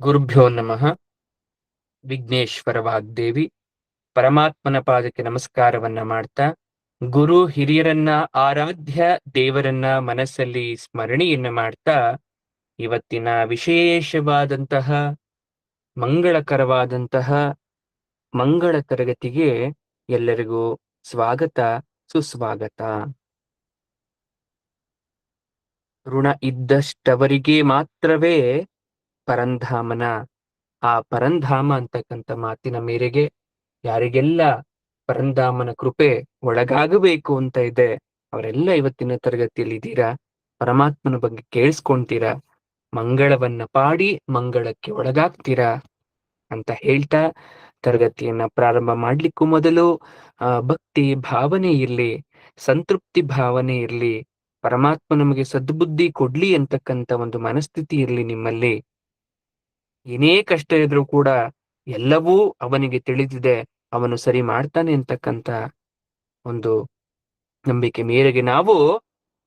ಗುರುಭ್ಯೋ ನಮಃ. ವಿಘ್ನೇಶ್ವರ ವಾಗ್ದೇವಿ ಪರಮಾತ್ಮನ ಪಾದಕ್ಕೆ ನಮಸ್ಕಾರವನ್ನ ಮಾಡ್ತಾ, ಗುರು ಹಿರಿಯರನ್ನ ಆರಾಧ್ಯ ದೇವರನ್ನ ಮನಸ್ಸಲ್ಲಿ ಸ್ಮರಣೆಯನ್ನ ಮಾಡ್ತಾ, ಇವತ್ತಿನ ವಿಶೇಷವಾದಂತಹ ಮಂಗಳಕರವಾದಂತಹ ಮಂಗಳ ತರಗತಿಗೆ ಎಲ್ಲರಿಗೂ ಸ್ವಾಗತ, ಸುಸ್ವಾಗತ. ಋಣ ಇದ್ದಷ್ಟವರಿಗೆ ಮಾತ್ರವೇ ಪರಂಧಾಮನ ಆ ಪರಂಧಾಮ ಅಂತಕ್ಕಂಥ ಮಾತಿನ ಮೇರೆಗೆ ಯಾರಿಗೆಲ್ಲ ಪರಂಧಾಮನ ಕೃಪೆ ಒಳಗಾಗಬೇಕು ಅಂತ ಇದೆ ಅವರೆಲ್ಲ ಇವತ್ತಿನ ತರಗತಿಯಲ್ಲಿ ಇದ್ದೀರಾ. ಪರಮಾತ್ಮನ ಬಗ್ಗೆ ಕೇಳಿಸ್ಕೊಂತೀರಾ, ಮಂಗಳವನ್ನ ಪಾಡಿ ಮಂಗಳಕ್ಕೆ ಒಳಗಾಗ್ತೀರಾ ಅಂತ ಹೇಳ್ತಾ ತರಗತಿಯನ್ನ ಪ್ರಾರಂಭ ಮಾಡ್ಲಿಕ್ಕೂ ಮೊದಲು ಭಕ್ತಿ ಭಾವನೆ ಇರ್ಲಿ, ಸಂತೃಪ್ತಿ ಭಾವನೆ ಇರ್ಲಿ, ಪರಮಾತ್ಮ ನಮಗೆ ಸದ್ಬುದ್ಧಿ ಕೊಡ್ಲಿ ಅಂತಕ್ಕಂಥ ಒಂದು ಮನಸ್ಥಿತಿ ಇರ್ಲಿ ನಿಮ್ಮಲ್ಲಿ. ಏನೇ ಕಷ್ಟ ಇದ್ರೂ ಕೂಡ ಎಲ್ಲವೂ ಅವನಿಗೆ ತಿಳಿದಿದೆ, ಅವನು ಸರಿ ಮಾಡ್ತಾನೆ ಅಂತಕ್ಕಂಥ ಒಂದು ನಂಬಿಕೆ ಮೇರೆಗೆ ನಾವು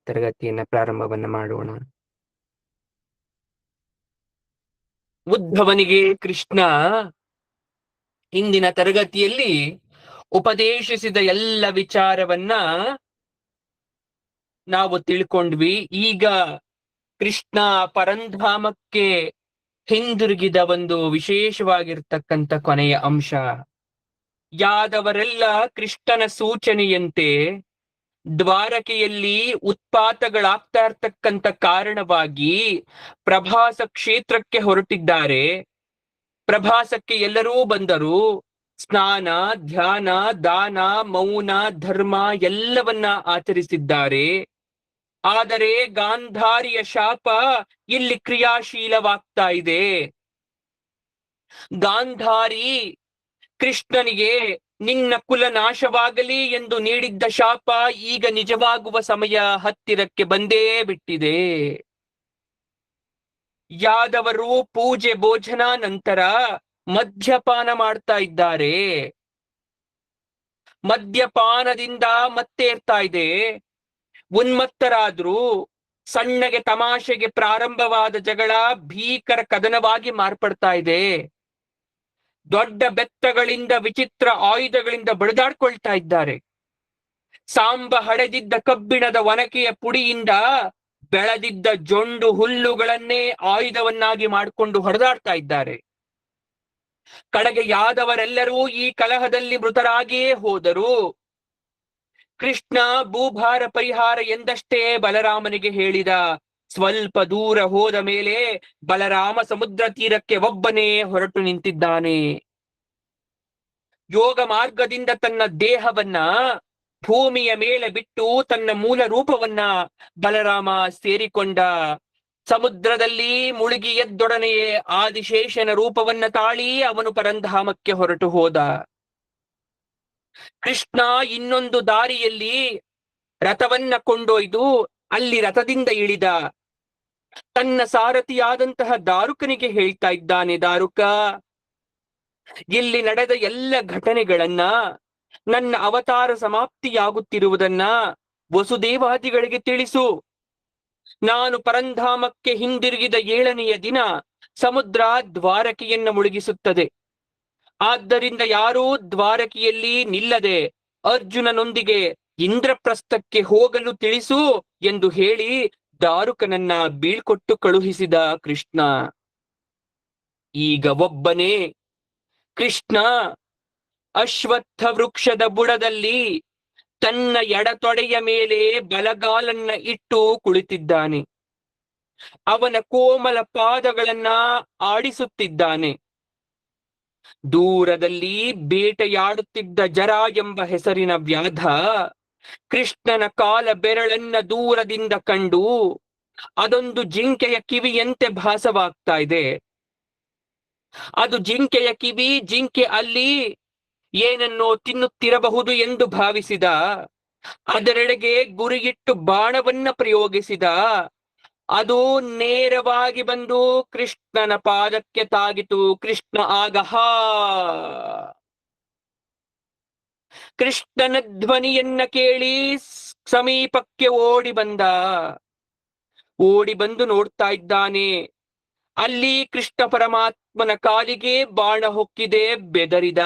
ತರಗತಿಯನ್ನ ಪ್ರಾರಂಭವನ್ನ ಮಾಡೋಣ. ಉದ್ಧವನಿಗೆ ಕೃಷ್ಣ ಹಿಂದಿನ ತರಗತಿಯಲ್ಲಿ ಉಪದೇಶಿಸಿದ ಎಲ್ಲ ವಿಚಾರವನ್ನ ನಾವು ತಿಳ್ಕೊಂಡ್ವಿ. ಈಗ ಕೃಷ್ಣ ಪರಂಧಾಮಕ್ಕೆ ಹಿಂದಿರುಗಿದ ಒಂದು ವಿಶೇಷವಾಗಿರ್ತಕ್ಕಂಥ ಕೊನೆಯ ಅಂಶ. ಯಾದವರೆಲ್ಲ ಕೃಷ್ಣನ ಸೂಚನೆಯಂತೆ ದ್ವಾರಕೆಯಲ್ಲಿ ಉತ್ಪಾತಗಳಾಗ್ತಾ ಇರ್ತಕ್ಕಂಥ ಕಾರಣವಾಗಿ ಪ್ರಭಾಸ ಕ್ಷೇತ್ರಕ್ಕೆ ಹೊರಟಿದ್ದಾರೆ. ಪ್ರಭಾಸಕ್ಕೆ ಎಲ್ಲರೂ ಬಂದರು. ಸ್ನಾನ, ಧ್ಯಾನ, ದಾನ, ಮೌನ, ಧರ್ಮ ಎಲ್ಲವನ್ನ ಆಚರಿಸಿದ್ದಾರೆ. ಆದರೆ ಗಾಂಧಾರಿಯ ಶಾಪ ಇಲ್ಲಿ ಕ್ರಿಯಾಶೀಲವಾಗ್ತಾ ಇದೆ. ಗಾಂಧಾರಿ ಕೃಷ್ಣನಿಗೆ ನಿನ್ನ ಕುಲ ನಾಶವಾಗಲಿ ಎಂದು ನೀಡಿದ್ದ ಶಾಪ ಈಗ ನಿಜವಾಗುವ ಸಮಯ ಹತ್ತಿರಕ್ಕೆ ಬಂದೇ ಬಿಟ್ಟಿದೆ. ಯಾದವರು ಪೂಜೆ ಭೋಜನ ನಂತರ ಮದ್ಯಪಾನ ಮಾಡ್ತಾ ಇದ್ದಾರೆ. ಮದ್ಯಪಾನದಿಂದ ಮತ್ತೆ ಇರ್ತಾ ಇದೆ. ಉನ್ಮತ್ತರಾದ್ರು. ಸಣ್ಣಗೆ ತಮಾಷೆಗೆ ಪ್ರಾರಂಭವಾದ ಜಗಳ ಭೀಕರ ಕದನವಾಗಿ ಮಾರ್ಪಡ್ತಾ ಇದೆ. ದೊಡ್ಡ ಬೆತ್ತಗಳಿಂದ ವಿಚಿತ್ರ ಆಯುಧಗಳಿಂದ ಬಡಿದಾಡ್ಕೊಳ್ತಾ ಇದ್ದಾರೆ. ಸಾಂಬ ಹಡೆದಿದ್ದ ಕಬ್ಬಿಣದ ಒನಕೆಯ ಪುಡಿಯಿಂದ ಬೆಳೆದಿದ್ದ ಜೊಂಡು ಹುಲ್ಲುಗಳನ್ನೇ ಆಯುಧವನ್ನಾಗಿ ಮಾಡಿಕೊಂಡು ಹೊಡೆದಾಡ್ತಾ ಇದ್ದಾರೆ. ಕಡೆಗೆ ಯಾದವರೆಲ್ಲರೂ ಈ ಕಲಹದಲ್ಲಿ ಮೃತರಾಗಿಯೇ ಹೋದರು. ಕೃಷ್ಣ ಭೂಭಾರ ಪರಿಹಾರ ಎಂದಷ್ಟೇ ಬಲರಾಮನಿಗೆ ಹೇಳಿದ. ಸ್ವಲ್ಪ ದೂರ ಹೋದ ಮೇಲೆ ಬಲರಾಮ ಸಮುದ್ರ ತೀರಕ್ಕೆ ಒಬ್ಬನೇ ಹೊರಟು ನಿಂತಿದ್ದಾನೆ. ಯೋಗ ಮಾರ್ಗದಿಂದ ತನ್ನ ದೇಹವನ್ನ ಭೂಮಿಯ ಮೇಲೆ ಬಿಟ್ಟು ತನ್ನ ಮೂಲ ರೂಪವನ್ನ ಬಲರಾಮ ಸೇರಿಕೊಂಡ. ಸಮುದ್ರದಲ್ಲಿ ಮುಳುಗಿ ಎದ್ದೊಡನೆಯೇ ಆದಿಶೇಷನ ರೂಪವನ್ನ ತಾಳಿ ಅವನು ಪರಂಧಾಮಕ್ಕೆ ಹೊರಟು ಹೋದ. ಕೃಷ್ಣ ಇನ್ನೊಂದು ದಾರಿಯಲ್ಲಿ ರಥವನ್ನ ಕೊಂಡೊಯ್ದು ಅಲ್ಲಿ ರಥದಿಂದ ಇಳಿದ. ತನ್ನ ಸಾರಥಿಯಾದಂತಹ ದಾರುಕನಿಗೆ ಹೇಳ್ತಾ ಇದ್ದಾನೆ, ದಾರುಕ, ಇಲ್ಲಿ ನಡೆದ ಎಲ್ಲ ಘಟನೆಗಳನ್ನ, ನನ್ನ ಅವತಾರ ಸಮಾಪ್ತಿಯಾಗುತ್ತಿರುವುದನ್ನ ವಸುದೇವಾದಿಗಳಿಗೆ ತಿಳಿಸು. ನಾನು ಪರಂಧಾಮಕ್ಕೆ ಹಿಂದಿರುಗಿದ 7ನೆಯ ದಿನ ಸಮುದ್ರ ದ್ವಾರಕೆಯನ್ನ ಮುಳುಗಿಸುತ್ತದೆ. ಆದ್ದರಿಂದ ಯಾರೂ ದ್ವಾರಕೆಯಲ್ಲಿ ನಿಲ್ಲದೆ ಅರ್ಜುನನೊಂದಿಗೆ ಇಂದ್ರಪ್ರಸ್ಥಕ್ಕೆ ಹೋಗಲು ತಿಳಿಸು ಎಂದು ಹೇಳಿ ದಾರುಕನನ್ನ ಬೀಳ್ಕೊಟ್ಟು ಕಳುಹಿಸಿದ ಕೃಷ್ಣ. ಈಗ ಒಬ್ಬನೇ ಕೃಷ್ಣ ಅಶ್ವತ್ಥ ವೃಕ್ಷದ ಬುಡದಲ್ಲಿ ತನ್ನ ಎಡತೊಡೆಯ ಮೇಲೆ ಬಲಗಾಲನ್ನ ಇಟ್ಟು ಕುಳಿತಿದ್ದಾನೆ. ಅವನ ಕೋಮಲ ಪಾದಗಳನ್ನ ಆಡಿಸುತ್ತಿದ್ದಾನೆ. ದೂರದಲ್ಲಿ ಬೇಟೆಯಾಡುತ್ತಿದ್ದ ಜರ ಎಂಬ ಹೆಸರಿನ ವ್ಯಾಧ ಕೃಷ್ಣನ ಕಾಲ ಬೆರಳನ್ನ ದೂರದಿಂದ ಕಂಡು ಅದೊಂದು ಜಿಂಕೆಯ ಕಿವಿಯಂತೆ ಭಾಸವಾಗ್ತಾ ಇದೆ. ಅದು ಜಿಂಕೆಯ ಕಿವಿ, ಜಿಂಕೆ ಅಲ್ಲಿ ಏನನ್ನೋ ತಿನ್ನುತ್ತಿರಬಹುದು ಎಂದು ಭಾವಿಸಿದ. ಅದರೆಡೆಗೆ ಗುರಿಯಿಟ್ಟು ಬಾಣವನ್ನ ಪ್ರಯೋಗಿಸಿದ. ಅದು ನೇರವಾಗಿ ಬಂದು ಕೃಷ್ಣನ ಪಾದಕ್ಕೆ ತಾಗಿತು. ಕೃಷ್ಣ ಆಗ ಹಾ. ಕೃಷ್ಣನ ಧ್ವನಿಯನ್ನ ಕೇಳಿ ಸಮೀಪಕ್ಕೆ ಓಡಿ ಬಂದ. ಓಡಿ ಬಂದು ನೋಡ್ತಾ ಇದ್ದಾನೆ. ಅಲ್ಲಿ ಕೃಷ್ಣ ಪರಮಾತ್ಮನ ಕಾಲಿಗೆ ಬಾಣ ಹೊಕ್ಕಿದೆ, ಬೆದರಿದ.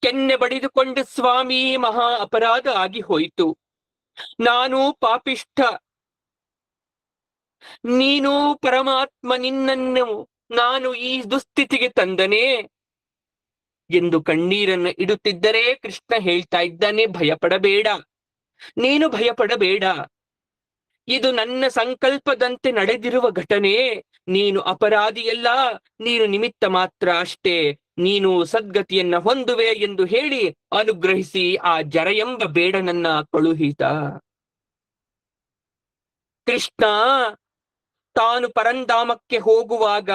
ಕೆನ್ನೆ ಬಡಿದುಕೊಂಡು, ಸ್ವಾಮಿ, ಮಹಾ ಅಪರಾಧ ಆಗಿ ಹೋಯಿತು, ನಾನು ಪಾಪಿಷ್ಠ, ನೀನು ಪರಮಾತ್ಮ, ನಿನ್ನನ್ನು ನಾನು ಈ ದುಸ್ಥಿತಿಗೆ ತಂದನೆ ಎಂದು ಕಣ್ಣೀರನ್ನು ಇಡುತ್ತಿದ್ದರೆ ಕೃಷ್ಣ ಹೇಳ್ತಾ ಇದ್ದಾನೆ, ಭಯಪಡಬೇಡ, ನೀನು ಭಯಪಡಬೇಡ, ಇದು ನನ್ನ ಸಂಕಲ್ಪದಂತೆ ನಡೆದಿರುವ ಘಟನೆ, ನೀನು ಅಪರಾಧಿಯಲ್ಲ, ನೀನು ನಿಮಿತ್ತ ಮಾತ್ರ ಅಷ್ಟೇ, ನೀನು ಸದ್ಗತಿಯನ್ನ ಹೊಂದುವೆ ಎಂದು ಹೇಳಿ ಅನುಗ್ರಹಿಸಿ ಆ ಜರ ಎಂಬ ಬೇಡನನ್ನ ಕಳುಹಿತ. ಕೃಷ್ಣ ತಾನು ಪರಂಧಾಮಕ್ಕೆ ಹೋಗುವಾಗ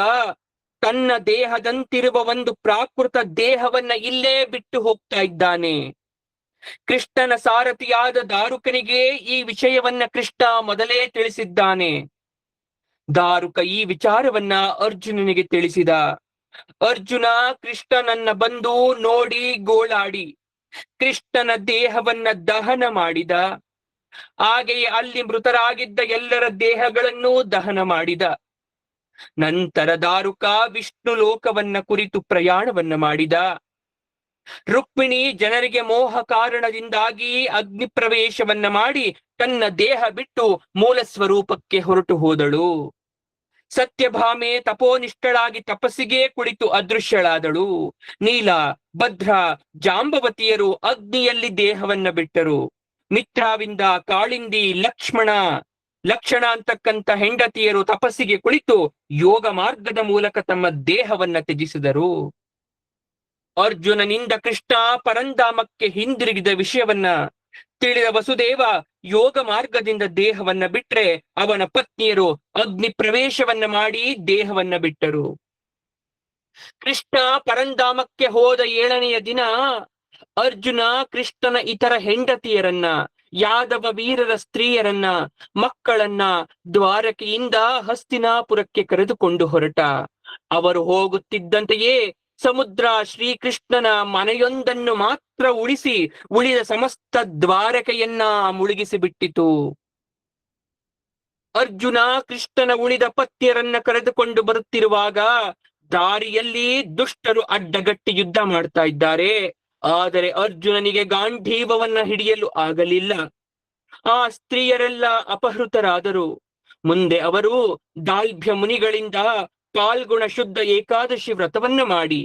ತನ್ನ ದೇಹದಂತಿರುವ ಒಂದು ಪ್ರಾಕೃತ ದೇಹವನ್ನ ಇಲ್ಲೇ ಬಿಟ್ಟು ಹೋಗ್ತಾ ಇದ್ದಾನೆ. ಕೃಷ್ಣನ ಸಾರಥಿಯಾದ ದಾರುಕನಿಗೆ ಈ ವಿಷಯವನ್ನ ಕೃಷ್ಣ ಮೊದಲೇ ತಿಳಿಸಿದ್ದಾನೆ. ದಾರುಕ ಈ ವಿಚಾರವನ್ನ ಅರ್ಜುನನಿಗೆ ತಿಳಿಸಿದ. ಅರ್ಜುನ ಕೃಷ್ಣನನ್ನ ಬಂದು ನೋಡಿ ಗೋಳಾಡಿ ಕೃಷ್ಣನ ದೇಹವನ್ನ ದಹನ ಮಾಡಿದ. ಹಾಗೆಯೇ ಅಲ್ಲಿ ಮೃತರಾಗಿದ್ದ ಎಲ್ಲರ ದೇಹಗಳನ್ನು ದಹನ ಮಾಡಿದ. ನಂತರ ದಾರುಕ ವಿಷ್ಣು ಲೋಕವನ್ನ ಕುರಿತು ಪ್ರಯಾಣವನ್ನ ಮಾಡಿದ. ರುಕ್ಮಿಣಿ ಜನರಿಗೆ ಮೋಹ ಕಾರಣದಿಂದಾಗಿ ಅಗ್ನಿ ಪ್ರವೇಶವನ್ನ ಮಾಡಿ ತನ್ನ ದೇಹ ಬಿಟ್ಟು ಮೂಲ ಸ್ವರೂಪಕ್ಕೆ ಹೊರಟು ಹೋದಳು. ಸತ್ಯಭಾಮೆ ತಪೋನಿಷ್ಠಳಾಗಿ ತಪಸ್ಸಿಗೆ ಕುಳಿತು ಅದೃಶ್ಯಳಾದಳು. ನೀಲ, ಭದ್ರ, ಜಾಂಬವತಿಯರು ಅಗ್ನಿಯಲ್ಲಿ ದೇಹವನ್ನ ಬಿಟ್ಟರು. ಮಿತ್ರಾವಿಂದ, ಕಾಳಿಂದಿ, ಲಕ್ಷಣ ಅಂತಕ್ಕಂಥ ಹೆಂಡತಿಯರು ತಪಸ್ಸಿಗೆ ಕುಳಿತು ಯೋಗ ಮಾರ್ಗದ ಮೂಲಕ ತಮ್ಮ ದೇಹವನ್ನ ತ್ಯಜಿಸಿದರು. ಅರ್ಜುನನಿಂದ ಕೃಷ್ಣ ಪರಂಧಾಮಕ್ಕೆ ಹಿಂದಿರುಗಿದ ವಿಷಯವನ್ನ ತಿಳಿದ ವಸುದೇವ ಯೋಗ ಮಾರ್ಗದಿಂದ ದೇಹವನ್ನ ಬಿಟ್ರೆ ಅವನ ಪತ್ನಿಯರು ಅಗ್ನಿ ಪ್ರವೇಶವನ್ನ ಮಾಡಿ ದೇಹವನ್ನ ಬಿಟ್ಟರು. ಕೃಷ್ಣ ಪರಂಧಾಮಕ್ಕೆ ಹೋದ 7ನೆಯ ದಿನ ಅರ್ಜುನ ಕೃಷ್ಣನ ಇತರ ಹೆಂಡತಿಯರನ್ನ, ಯಾದವ ವೀರರ ಸ್ತ್ರೀಯರನ್ನ, ಮಕ್ಕಳನ್ನ ದ್ವಾರಕೆಯಿಂದ ಹಸ್ತಿನಾಪುರಕ್ಕೆ ಕರೆದುಕೊಂಡು ಹೊರಟ. ಅವರು ಹೋಗುತ್ತಿದ್ದಂತೆಯೇ ಸಮುದ್ರ ಶ್ರೀಕೃಷ್ಣನ ಮನೆಯೊಂದನ್ನು ಮಾತ್ರ ಉಳಿಸಿ ಉಳಿದ ಸಮಸ್ತ ದ್ವಾರಕೆಯನ್ನ ಮುಳುಗಿಸಿ ಬಿಟ್ಟಿತು. ಅರ್ಜುನ ಕೃಷ್ಣನ ಉಳಿದ ಪತ್ನಿಯರನ್ನ ಕರೆದುಕೊಂಡು ಬರುತ್ತಿರುವಾಗ ದಾರಿಯಲ್ಲಿ ದುಷ್ಟರು ಅಡ್ಡಗಟ್ಟಿ ಯುದ್ಧ ಮಾಡ್ತಾ ಇದ್ದಾರೆ. ಆದರೆ ಅರ್ಜುನನಿಗೆ ಗಾಂಧೀವವನ್ನ ಹಿಡಿಯಲು ಆಗಲಿಲ್ಲ. ಆ ಸ್ತ್ರೀಯರೆಲ್ಲ ಅಪಹೃತರಾದರು. ಮುಂದೆ ಅವರು ದಾಲ್ಭ್ಯ ಮುನಿಗಳಿಂದ ಪಾಲ್ಗುಣ ಶುದ್ಧ ಏಕಾದಶಿ ವ್ರತವನ್ನ ಮಾಡಿ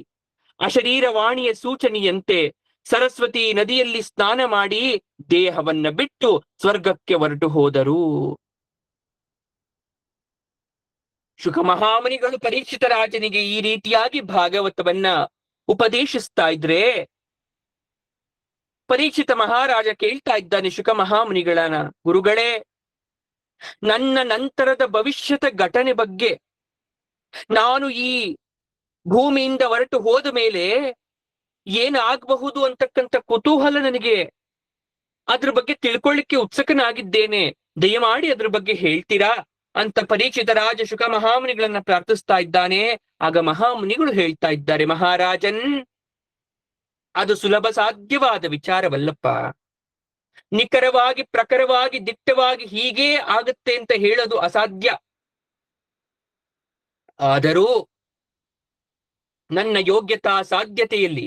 ಅಶರೀರವಾಣಿಯ ಸೂಚನೆಯಂತೆ ಸರಸ್ವತಿ ನದಿಯಲ್ಲಿ ಸ್ನಾನ ಮಾಡಿ ದೇಹವನ್ನ ಬಿಟ್ಟು ಸ್ವರ್ಗಕ್ಕೆ ಹೊರಟು ಹೋದರು. ಶುಕ ಮಹಾಮುನಿಗಳು ಪರೀಕ್ಷಿತ ರಾಜನಿಗೆ ಈ ರೀತಿಯಾಗಿ ಭಾಗವತವನ್ನ ಉಪದೇಶಿಸ್ತಾ ಇದ್ರೆ ಪರೀಕ್ಷಿತ ಮಹಾರಾಜ ಕೇಳ್ತಾ ಇದ್ದಾನೆ ಶುಕ ಮಹಾಮುನಿಗಳನ್ನ, ಗುರುಗಳೇ, ನನ್ನ ನಂತರದ ಭವಿಷ್ಯದ ಘಟನೆ ಬಗ್ಗೆ, ನಾನು ಈ ಭೂಮಿಯಿಂದ ಹೊರಟು ಹೋದ ಮೇಲೆ ಏನಾಗಬಹುದು ಅಂತಕ್ಕಂಥ ಕುತೂಹಲ ನನಗೆ, ಅದ್ರ ಬಗ್ಗೆ ತಿಳ್ಕೊಳ್ಳಿಕ್ಕೆ ಉತ್ಸುಕನಾಗಿದ್ದೇನೆ, ದಯಮಾಡಿ ಅದ್ರ ಬಗ್ಗೆ ಹೇಳ್ತೀರಾ ಅಂತ ಪರೀಕ್ಷಿತ ರಾಜ ಶುಕ ಮಹಾಮುನಿಗಳನ್ನ ಪ್ರಾರ್ಥಿಸ್ತಾ ಇದ್ದಾನೆ. ಆಗ ಮಹಾಮುನಿಗಳು ಹೇಳ್ತಾ ಇದ್ದಾರೆ, ಮಹಾರಾಜನ್, ಅದು ಸುಲಭ ಸಾಧ್ಯವಾದ ವಿಚಾರವಲ್ಲಪ್ಪ. ನಿಖರವಾಗಿ, ಪ್ರಖರವಾಗಿ, ದಿಟ್ಟವಾಗಿ ಹೀಗೇ ಆಗುತ್ತೆ ಅಂತ ಹೇಳೋದು ಅಸಾಧ್ಯ. ಆದರೂ ನನ್ನ ಯೋಗ್ಯತಾ ಸಾಧ್ಯತೆಯಲ್ಲಿ,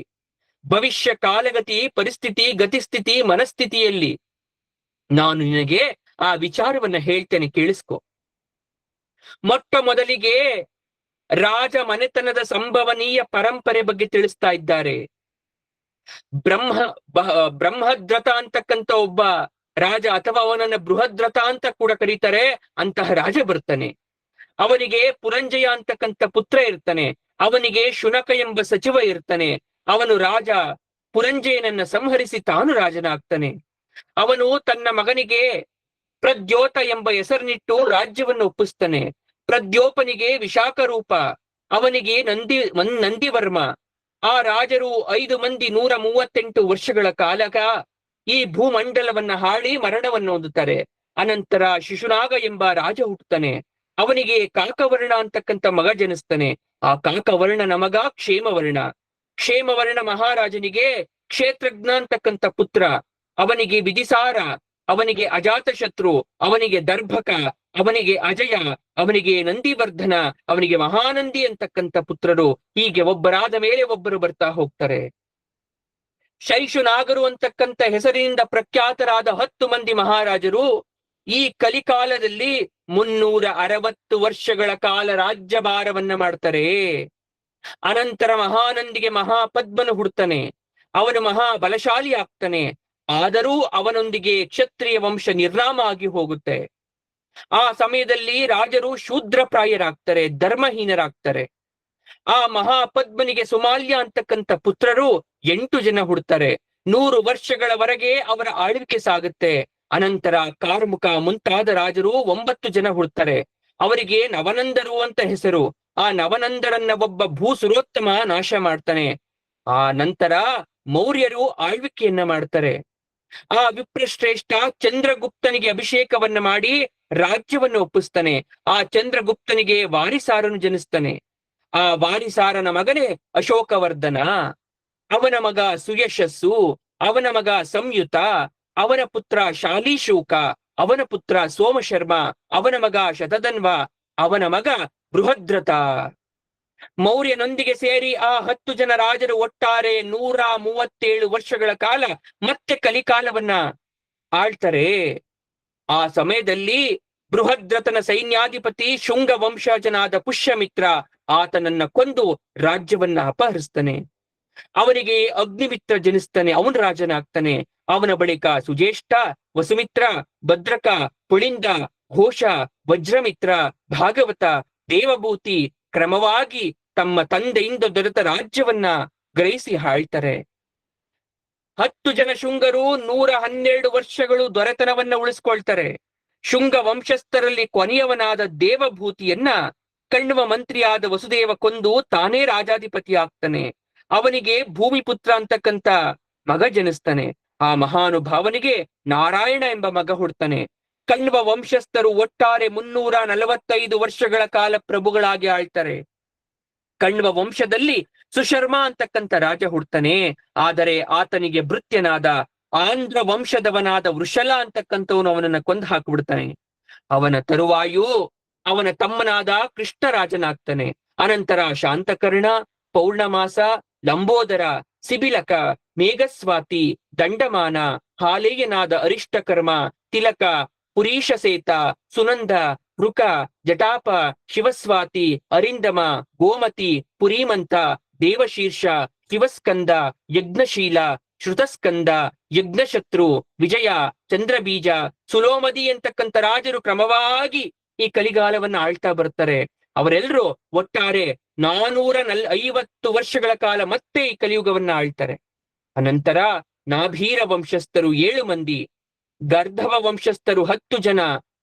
ಭವಿಷ್ಯ ಕಾಲಗತಿ, ಪರಿಸ್ಥಿತಿ, ಗತಿಸ್ಥಿತಿ, ಮನಸ್ಥಿತಿಯಲ್ಲಿ ನಾನು ನಿನಗೆ ಆ ವಿಚಾರವನ್ನ ಹೇಳ್ತೇನೆ, ಕೇಳಿಸ್ಕೊ. ಮೊಟ್ಟ ಮೊದಲಿಗೆ ರಾಜ ಮನೆತನದ ಸಂಭವನೀಯ ಪರಂಪರೆ ಬಗ್ಗೆ ತಿಳಿಸ್ತಾ ಇದ್ದಾರೆ. ಬ್ರಹ್ಮದ್ರಥ ಅಂತಕ್ಕಂಥ ಒಬ್ಬ ರಾಜ, ಅಥವಾ ಅವನನ್ನ ಬೃಹದ್ರಥ ಅಂತ ಕೂಡ ಕರೀತಾರೆ, ಅಂತಹ ರಾಜ ಬರ್ತಾನೆ. ಅವನಿಗೆ ಪುರಂಜಯ ಅಂತಕ್ಕಂಥ ಪುತ್ರ ಇರ್ತಾನೆ. ಅವನಿಗೆ ಶುನಕ ಎಂಬ ಸಚಿವ ಇರ್ತಾನೆ. ಅವನು ರಾಜ ಪುರಂಜಯನನ್ನ ಸಂಹರಿಸಿ ತಾನು ರಾಜನಾಗ್ತಾನೆ. ಅವನು ತನ್ನ ಮಗನಿಗೆ ಪ್ರದ್ಯೋತ ಎಂಬ ಹೆಸರಿನಿಟ್ಟು ರಾಜ್ಯವನ್ನು ಒಪ್ಪಿಸ್ತಾನೆ. ಪ್ರದ್ಯೋಪನಿಗೆ ವಿಶಾಖ ರೂಪ, ಅವನಿಗೆ ನಂದಿವರ್ಮ. ಆ ರಾಜರು 5 ಮಂದಿ 138 ವರ್ಷಗಳ ಕಾಲಕ ಈ ಭೂಮಂಡಲವನ್ನ ಹಾಳಿ ಮರಣವನ್ನು ಹೊಂದುತ್ತಾರೆ. ಅನಂತರ ಶಿಶುನಾಗ ಎಂಬ ರಾಜ ಹುಟ್ಟುತ್ತಾನೆ. ಅವನಿಗೆ ಕಾಕವರ್ಣ ಅಂತಕ್ಕಂಥ ಮಗ ಜನಿಸ್ತಾನೆ. ಆ ಕಾಕವರ್ಣನ ಮಗ ಕ್ಷೇಮವರ್ಣ ಮಹಾರಾಜನಿಗೆ ಕ್ಷೇತ್ರಜ್ಞ ಅಂತಕ್ಕಂಥ ಪುತ್ರ, ಅವನಿಗೆ ವಿಧಿಸಾರ, ಅವನಿಗೆ ಅಜಾತಶತ್ರು, ಅವನಿಗೆ ದರ್ಭಕ, ಅವನಿಗೆ ಅಜಯ, ಅವನಿಗೆ ನಂದಿವರ್ಧನ, ಅವನಿಗೆ ಮಹಾನಂದಿ ಅಂತಕ್ಕಂಥ ಪುತ್ರರು. ಹೀಗೆ ಒಬ್ಬರಾದ ಮೇಲೆ ಒಬ್ಬರು ಬರ್ತಾ ಹೋಗ್ತಾರೆ. ಶೈಶುನಾಗರು ಅಂತಕ್ಕಂಥ ಹೆಸರಿನಿಂದ ಪ್ರಖ್ಯಾತರಾದ 10 ಮಂದಿ ಮಹಾರಾಜರು ಈ ಕಲಿಕಾಲದಲ್ಲಿ 360 ವರ್ಷಗಳ ಕಾಲ ರಾಜ್ಯಭಾರವನ್ನ ಮಾಡ್ತಾರೆ. ಅನಂತರ ಮಹಾನಂದಿಗೆ ಮಹಾಪದ್ಮನು ಹುಡ್ತಾನೆ. ಅವನು ಮಹಾ ಬಲಶಾಲಿ ಆಗ್ತಾನೆ. ಆದರೂ ಅವನೊಂದಿಗೆ ಕ್ಷತ್ರಿಯ ವಂಶ ನಿರ್ನಾಮ ಆಗಿ ಹೋಗುತ್ತೆ. ಆ ಸಮಯದಲ್ಲಿ ರಾಜರು ಶೂದ್ರಪ್ರಾಯರಾಗ್ತಾರೆ, ಧರ್ಮಹೀನರಾಗ್ತಾರೆ. ಆ ಮಹಾಪದ್ಮನಿಗೆ ಸುಮಾಲ್ಯ ಅಂತಕ್ಕಂಥ ಪುತ್ರರು 8 ಜನ ಹುಡ್ತಾರೆ. 100 ವರ್ಷಗಳವರೆಗೆ ಅವರ ಆಳ್ವಿಕೆ ಸಾಗುತ್ತೆ. ಅನಂತರ ಕಾರ್ಮುಕ ಮುಂತಾದ ರಾಜರು 9 ಜನ ಹುಡ್ತಾರೆ. ಅವರಿಗೆ ನವನಂದರು ಅಂತ ಹೆಸರು. ಆ ನವನಂದರನ್ನ ಒಬ್ಬ ಭೂಸುರೋತ್ತಮ ನಾಶ ಮಾಡ್ತಾನೆ. ಆ ನಂತರ ಮೌರ್ಯರು ಆಳ್ವಿಕೆಯನ್ನ ಮಾಡ್ತಾರೆ. ಆ ವಿಪ್ರಶ್ರೇಷ್ಠ ಚಂದ್ರಗುಪ್ತನಿಗೆ ಅಭಿಷೇಕವನ್ನ ಮಾಡಿ ರಾಜ್ಯವನ್ನು ಒಪ್ಪಿಸ್ತಾನೆ. ಆ ಚಂದ್ರಗುಪ್ತನಿಗೆ ವಾರಿಸಾರನು ಜನಿಸ್ತಾನೆ. ಆ ವಾರಿಸಾರನ ಮಗನೇ ಅಶೋಕವರ್ಧನ. ಅವನ ಮಗ ಸುಯಶಸ್ಸು, ಅವನ ಮಗ ಸಂಯುತ, ಅವನ ಪುತ್ರ ಶಾಲೀಶೂಕ, ಅವನ ಪುತ್ರ ಸೋಮಶರ್ಮ, ಅವನ ಮಗ ಶತಧನ್ವ, ಅವನ ಮಗ ಬೃಹದ್ರಥ. ಮೌರ್ಯನೊಂದಿಗೆ ಸೇರಿ ಆ 10 ಜನ ರಾಜರು ಒಟ್ಟಾರೆ 137 ವರ್ಷಗಳ ಕಾಲ ಮತ್ತೆ ಕಲಿಕಾಲವನ್ನ ಆಳ್ತಾರೆ. ಆ ಸಮಯದಲ್ಲಿ ಬೃಹದ್ರಥನ ಸೈನ್ಯಾಧಿಪತಿ ಶುಂಗ ವಂಶಜನಾದ ಪುಷ್ಯಮಿತ್ರ ಆತನನ್ನ ಕೊಂದು ರಾಜ್ಯವನ್ನ ಅಪಹರಿಸ್ತಾನೆ. ಅವನಿಗೆ ಅಗ್ನಿಮಿತ್ರ ಜನಿಸ್ತಾನೆ, ಅವನ ರಾಜನಾಗ್ತಾನೆ. ಅವನ ಬಳಿಕ ಸುಜೇಷ್ಠ, ವಸುಮಿತ್ರ, ಭದ್ರಕ, ಪುಳಿಂದ, ಘೋಷ, ವಜ್ರಮಿತ್ರ, ಭಾಗವತ, ದೇವಭೂತಿ ಕ್ರಮವಾಗಿ ತಮ್ಮ ತಂದೆಯಿಂದ ದೊರೆತ ರಾಜ್ಯವನ್ನ ಗ್ರಹಿಸಿ ಆಳ್ತಾರೆ. 10 ಜನ ಶುಂಗರು 112 ವರ್ಷಗಳು ದೊರೆತನವನ್ನ ಉಳಿಸ್ಕೊಳ್ತಾರೆ. ಶುಂಗ ವಂಶಸ್ಥರಲ್ಲಿ ಕೊನೆಯವನಾದ ದೇವಭೂತಿಯನ್ನ ಕಣ್ವ ಮಂತ್ರಿಯಾದ ವಸುದೇವ ಕೊಂದು ತಾನೇ ರಾಜಾಧಿಪತಿ ಆಗ್ತಾನೆ. ಅವನಿಗೆ ಭೂಮಿಪುತ್ರ ಅಂತಕ್ಕಂಥ ಮಗ ಜನಿಸ್ತಾನೆ. ಆ ಮಹಾನುಭಾವನಿಗೆ ನಾರಾಯಣ ಎಂಬ ಮಗ ಹುಡ್ತಾನೆ. ಕಣ್ವ ವಂಶಸ್ಥರು ಒಟ್ಟಾರೆ 345 ವರ್ಷಗಳ ಕಾಲ ಪ್ರಭುಗಳಾಗಿ ಆಳ್ತಾರೆ. ಕಣ್ವ ವಂಶದಲ್ಲಿ ಸುಶರ್ಮ ಅಂತಕ್ಕಂಥ ರಾಜ ಹುಡ್ತಾನೆ. ಆದರೆ ಆತನಿಗೆ ಭೃತ್ಯನಾದ ಆಂಧ್ರ ವಂಶದವನಾದ ವೃಷಲ ಅಂತಕ್ಕಂಥವನು ಅವನನ್ನ ಕೊಂದು ಹಾಕಿಬಿಡ್ತಾನೆ. ಅವನ ತರುವಾಯು ಅವನ ತಮ್ಮನಾದ ಕೃಷ್ಣರಾಜನಾಗ್ತಾನೆ. ಅನಂತರ ಶಾಂತಕರ್ಣ, ಪೌರ್ಣಮಾಸ, ಲಂಬೋದರ, ಸಿಬಿಲಕ, ಮೇಘಸ್ವಾತಿ, ದಂಡಮಾನ, ಹಾಲೇಯನಾದ ಅರಿಷ್ಟಕರ್ಮ, ತಿಲಕ, ಪುರೀಶಸೇತ, ಸುನಂದ, ಋಕ, ಜಟಾಪ, ಶಿವಸ್ವಾತಿ, ಅರಿಂದಮ, ಗೋಮತಿ, ಪುರೀಮಂತ, ದೇವಶೀರ್ಷ, ಶಿವಸ್ಕಂದ, ಯಜ್ಞಶೀಲ, ಶ್ರುತಸ್ಕಂದ, ಯಜ್ಞಶತ್ರು, ವಿಜಯ, ಚಂದ್ರಬೀಜ, ಸುಲೋಮದಿ ಅಂತಕ್ಕಂಥ ರಾಜರು ಕ್ರಮವಾಗಿ ಈ ಕಲಿಗಾಲವನ್ನ ಆಳ್ತಾ ಬರ್ತಾರೆ. ಅವರೆಲ್ಲರೂ ಒಟ್ಟಾರೆ 450 ವರ್ಷಗಳ ಕಾಲ ಮತ್ತೆ ಈ ಕಲಿಯುಗವನ್ನ ಆಳ್ತಾರೆ. ಅನಂತರ ನಾಭೀರ ವಂಶಸ್ಥರು 7 ಮಂದಿ, ಗರ್ಧವ ವಂಶಸ್ಥರು 10 ಜನ,